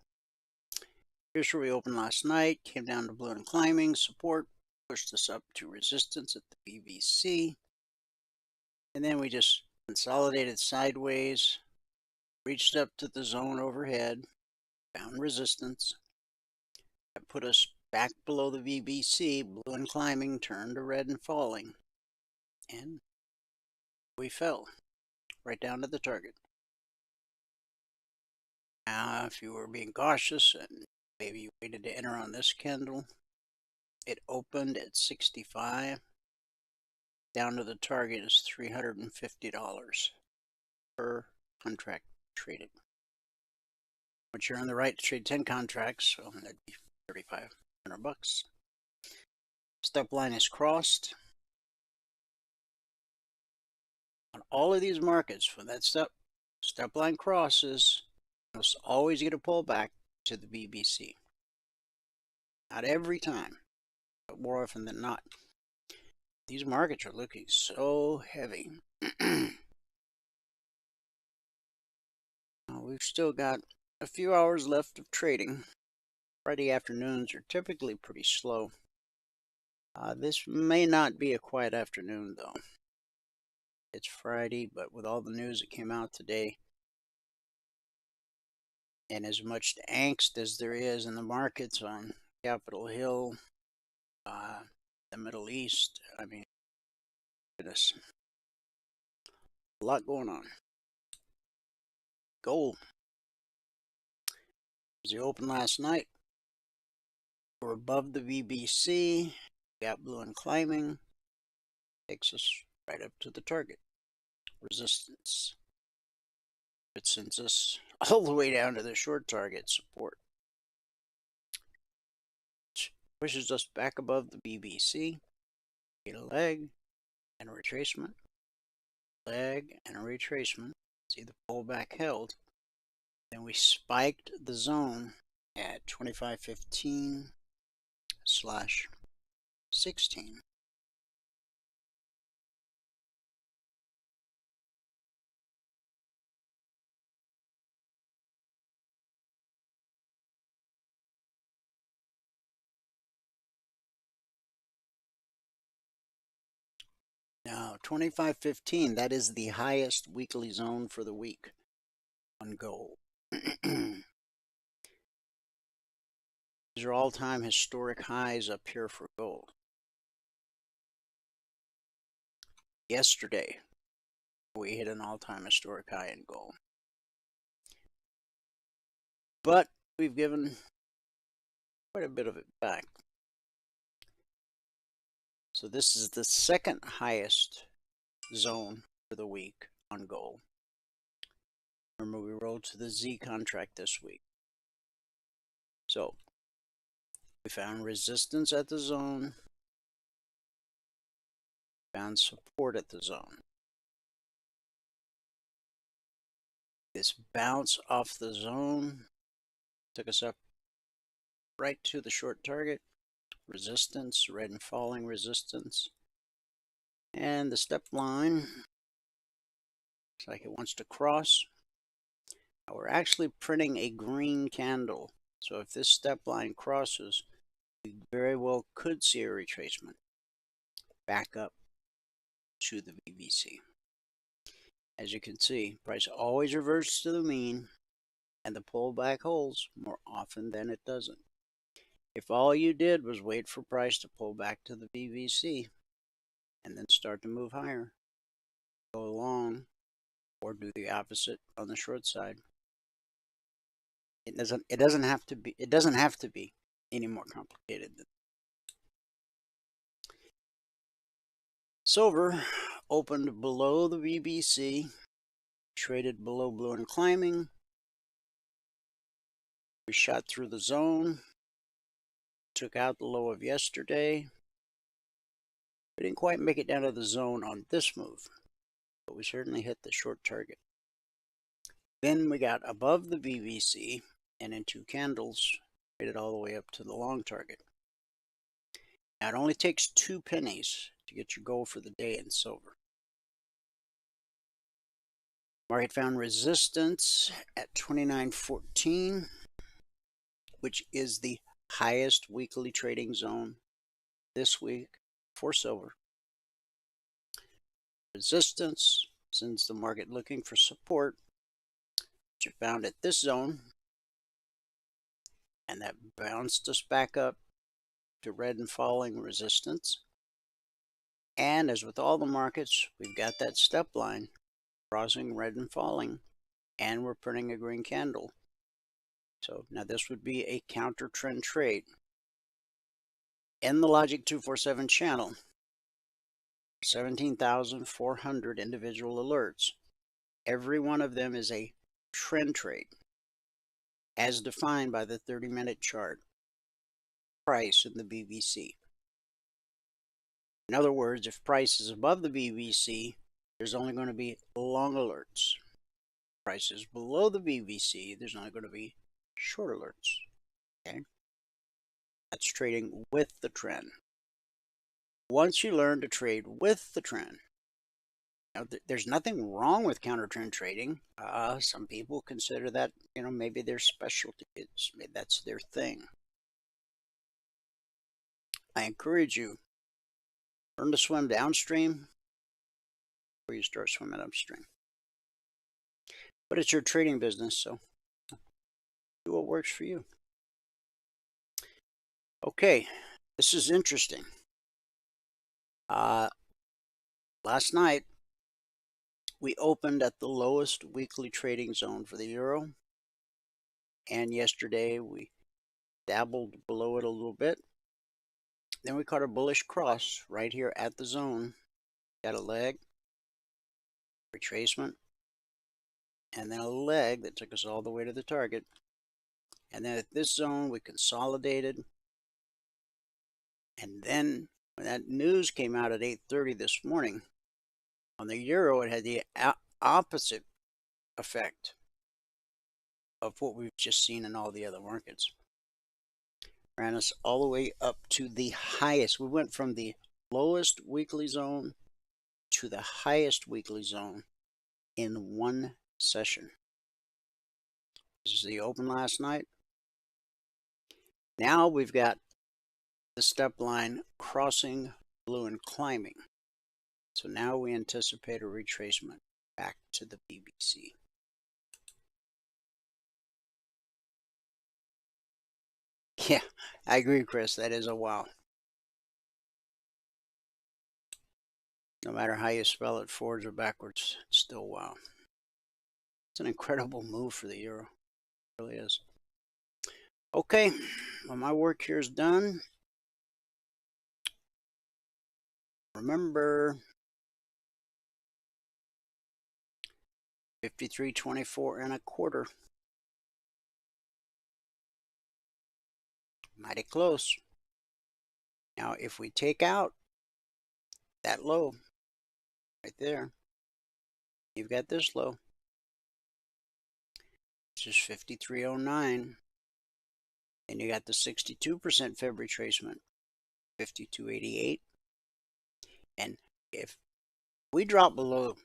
Here's where we opened last night. Came down to blue and climbing. Support pushed us up to resistance at the BVC. And then we just consolidated sideways, reached up to the zone overhead, found resistance. That put us back below the VBC, blue and climbing, turned to red and falling. And we fell right down to the target. Now, if you were being cautious and Maybe you waited to enter on this candle. It opened at 65. Down to the target is $350 per contract traded. But you're on the right to trade 10 contracts, so that'd be $3,500. Step line is crossed. On all of these markets, when that step line crosses, you'll always get a pullback to the BBC. Not every time, but more often than not. These markets are looking so heavy. We've still got a few hours left of trading. Friday afternoons are typically pretty slow. This may not be a quiet afternoon, though. It's Friday, but with all the news that came out today, and as much angst as there is in the markets on Capitol Hill, the Middle East, I mean, goodness, a lot going on. Gold. As the open last night, we're above the BBC, gap blue and climbing, takes us right up to the target. Resistance. It sends us all the way down to the short target support. Pushes us back above the BBC. Get a leg and a retracement. Leg and a retracement. See the pullback held. Then we spiked the zone at 2515/16. Now, 2515, that is the highest weekly zone for the week on gold. These are all-time historic highs up here for gold. Yesterday, we hit an all-time historic high in gold. But we've given quite a bit of it back. So this is the second highest zone for the week on gold. Remember, we rolled to the Z contract this week. So we found resistance at the zone, found support at the zone. This bounce off the zone took us up right to the short target. Resistance, red and falling resistance. And the step line looks like it wants to cross. Now we're actually printing a green candle. So if this step line crosses, we very well could see a retracement back up to the BBC. As you can see, price always reverts to the mean, and the pullback holds more often than it doesn't. If all you did was wait for price to pull back to the BBC and then start to move higher, go long, or do the opposite on the short side, it doesn't have to be any more complicated than that. Silver opened below the BBC, traded below blue and climbing. We shot through the zone, took out the low of yesterday. We didn't quite make it down to the zone on this move, but we certainly hit the short target. Then we got above the BBC and in two candles, traded all the way up to the long target. Now it only takes 2 pennies to get your goal for the day in silver. Market found resistance at 29.14, which is the highest weekly trading zone this week for silver. Resistance sends the market looking for support, which it found at this zone, and that bounced us back up to red and falling resistance. And as with all the markets, we've got that step line crossing red and falling, and we're printing a green candle. So now this would be a counter trend trade. In the Logic 247 channel, 17,400 individual alerts. Every one of them is a trend trade as defined by the 30-minute chart price in the BBC. In other words, if price is above the BBC, there's only going to be long alerts. Price is below the BBC, there's only going to be short alerts. Okay? That's trading with the trend. Once you learn to trade with the trend, now, there's nothing wrong with counter trend trading. Some people consider that, maybe their specialty. Maybe that's their thing. I encourage you, learn to swim downstream before you start swimming upstream. But it's your trading business, so do what works for you. Okay, this is interesting. Last night, we opened at the lowest weekly trading zone for the euro. And yesterday, we dabbled below it a little bit. Then we caught a bullish cross right here at the zone. Got a leg, retracement, and then a leg that took us all the way to the target. And then at this zone, we consolidated. And then when that news came out at 8:30 this morning, on the euro, it had the opposite effect of what we've just seen in all the other markets. Ran us all the way up to the highest. We went from the lowest weekly zone to the highest weekly zone in one session. This is the open last night. Now we've got the step line crossing blue and climbing. So now we anticipate a retracement back to the BBC. Yeah, I agree, Chris. That is a wow. No matter how you spell it, forwards or backwards, it's still wow. It's an incredible move for the euro. It really is. Okay, well, my work here is done. Remember, 53.24 1/4. Mighty close. Now, if we take out that low right there, you've got this low. This is 53.09. And you got the 62% Feb retracement, 52.88. And if we drop below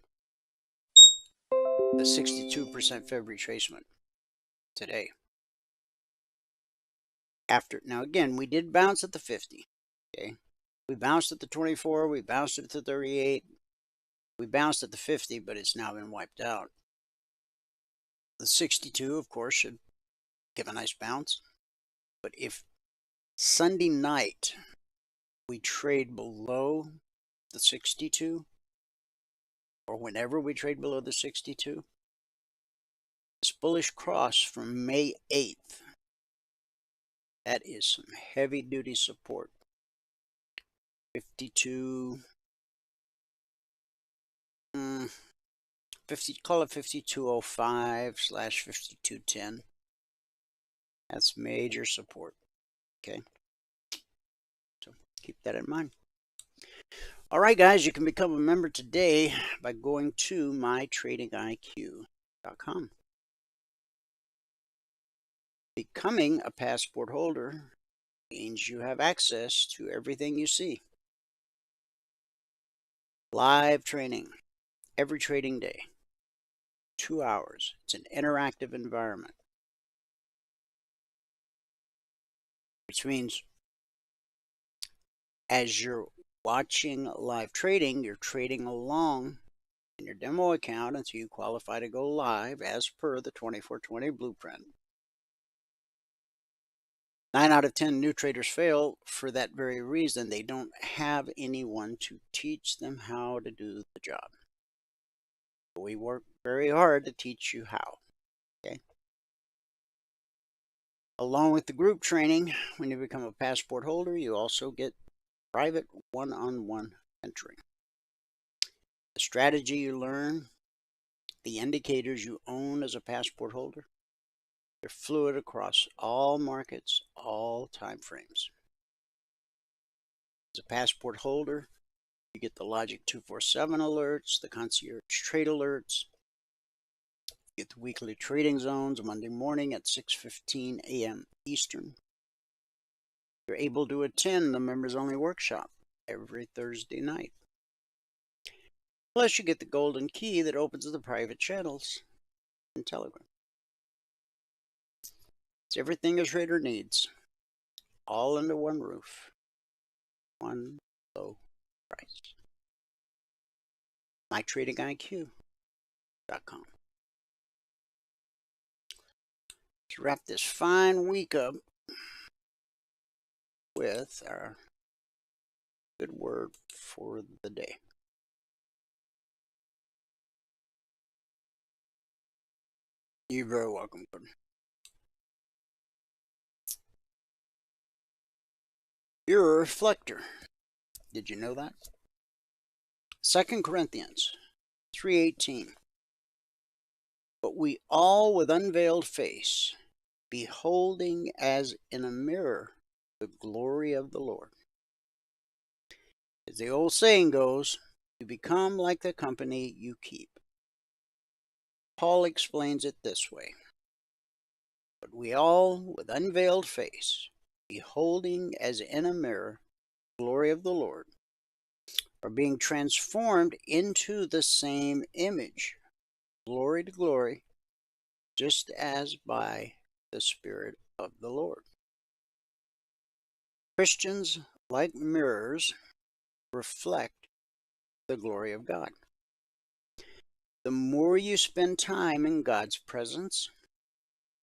the 62% Feb retracement today, now again, we did bounce at the 50. Okay, we bounced at the 24, we bounced at the 38, we bounced at the 50, but it's now been wiped out. The 62, of course, should give a nice bounce. But if Sunday night we trade below the 62, or whenever we trade below the 62, this bullish cross from May 8th, that is some heavy duty support. 52, call it 5205/5210. That's major support. Okay, so keep that in mind. All right, guys, you can become a member today by going to mytradingiq.com. Becoming a passport holder means you have access to everything you see. Live training every trading day, 2 hours. It's an interactive environment, which means as you're watching live trading, you're trading along in your demo account until you qualify to go live as per the 2420 blueprint. 9 out of 10 new traders fail for that very reason. They don't have anyone to teach them how to do the job. We work very hard to teach you how. Okay. Along with the group training, when you become a passport holder, you also get private one-on-one mentoring. The strategy you learn, the indicators you own as a passport holder, they're fluid across all markets, all time frames. As a passport holder, you get the Logic 247 alerts, the concierge trade alerts. You get the weekly trading zones Monday morning at 6:15 a.m. Eastern. You're able to attend the members only workshop every Thursday night. Plus, you get the golden key that opens the private channels in Telegram. It's everything a trader needs, all under one roof, one low price. MyTradingIQ.com. Let's wrap this fine week up with our good word for the day. You're very welcome, Gordon. You're a reflector. Did you know that? 2 Corinthians 3:18. But we all with unveiled face, beholding as in a mirror the glory of the Lord. As the old saying goes, you become like the company you keep. Paul explains it this way. But we all with unveiled face, beholding as in a mirror the glory of the Lord, are being transformed into the same image, glory to glory, just as by the Spirit of the Lord. Christians, like mirrors, reflect the glory of God. The more you spend time in God's presence,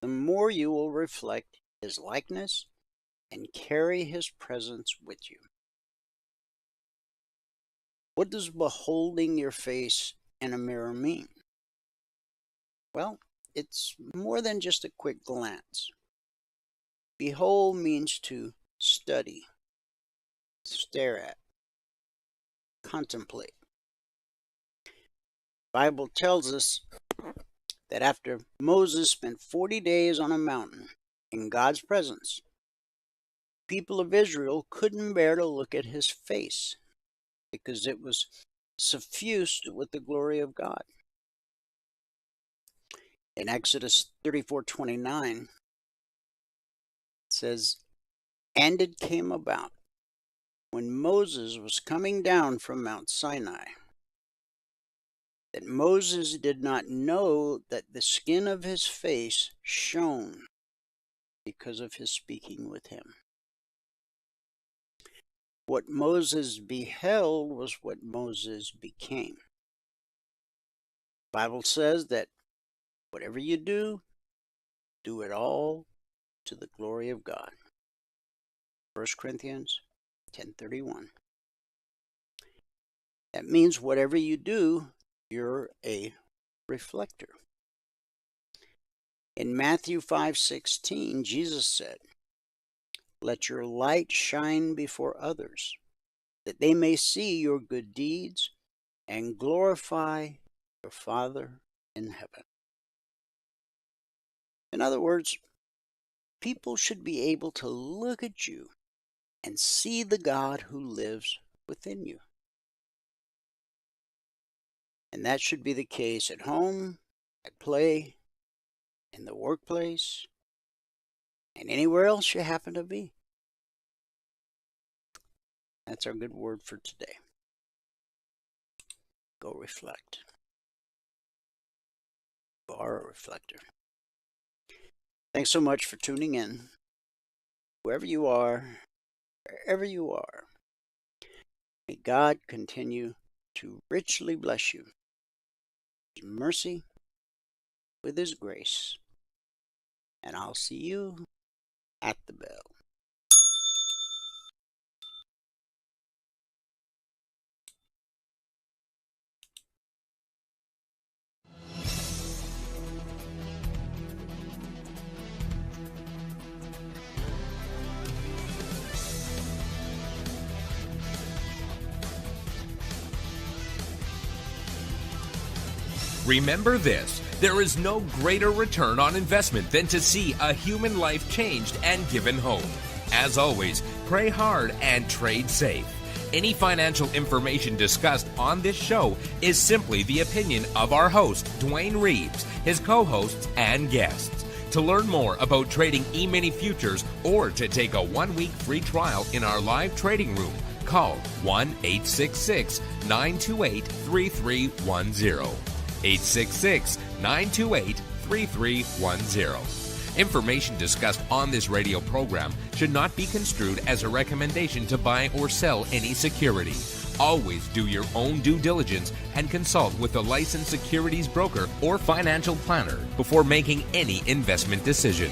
the more you will reflect His likeness and carry His presence with you. What does beholding your face in a mirror mean? Well, it's more than just a quick glance. Behold means to study, stare at, contemplate. The Bible tells us that after Moses spent 40 days on a mountain in God's presence, the people of Israel couldn't bear to look at his face because it was suffused with the glory of God. In Exodus 34:29, it says, "And it came about when Moses was coming down from Mount Sinai, that Moses did not know that the skin of his face shone because of his speaking with him." What Moses beheld was what Moses became. The Bible says that whatever you do, do it all to the glory of God. 1 Corinthians 10:31. That means whatever you do, you're a reflector. In Matthew 5:16, Jesus said, "Let your light shine before others, that they may see your good deeds and glorify your Father in heaven." In other words, people should be able to look at you and see the God who lives within you. And that should be the case at home, at play, in the workplace, and anywhere else you happen to be. That's our good word for today. Go reflect. You are a reflector. Thanks so much for tuning in. Whoever you are, wherever you are, may God continue to richly bless you with His mercy, with His grace. And I'll see you at the bell. Remember this, there is no greater return on investment than to see a human life changed and given hope. As always, pray hard and trade safe. Any financial information discussed on this show is simply the opinion of our host, Dwayne Reeves, his co-hosts, and guests. To learn more about trading E-mini futures or to take a 1-week free trial in our live trading room, call 1-866-928-3310. 866-928-3310. Information discussed on this radio program should not be construed as a recommendation to buy or sell any security. Always do your own due diligence and consult with a licensed securities broker or financial planner before making any investment decision.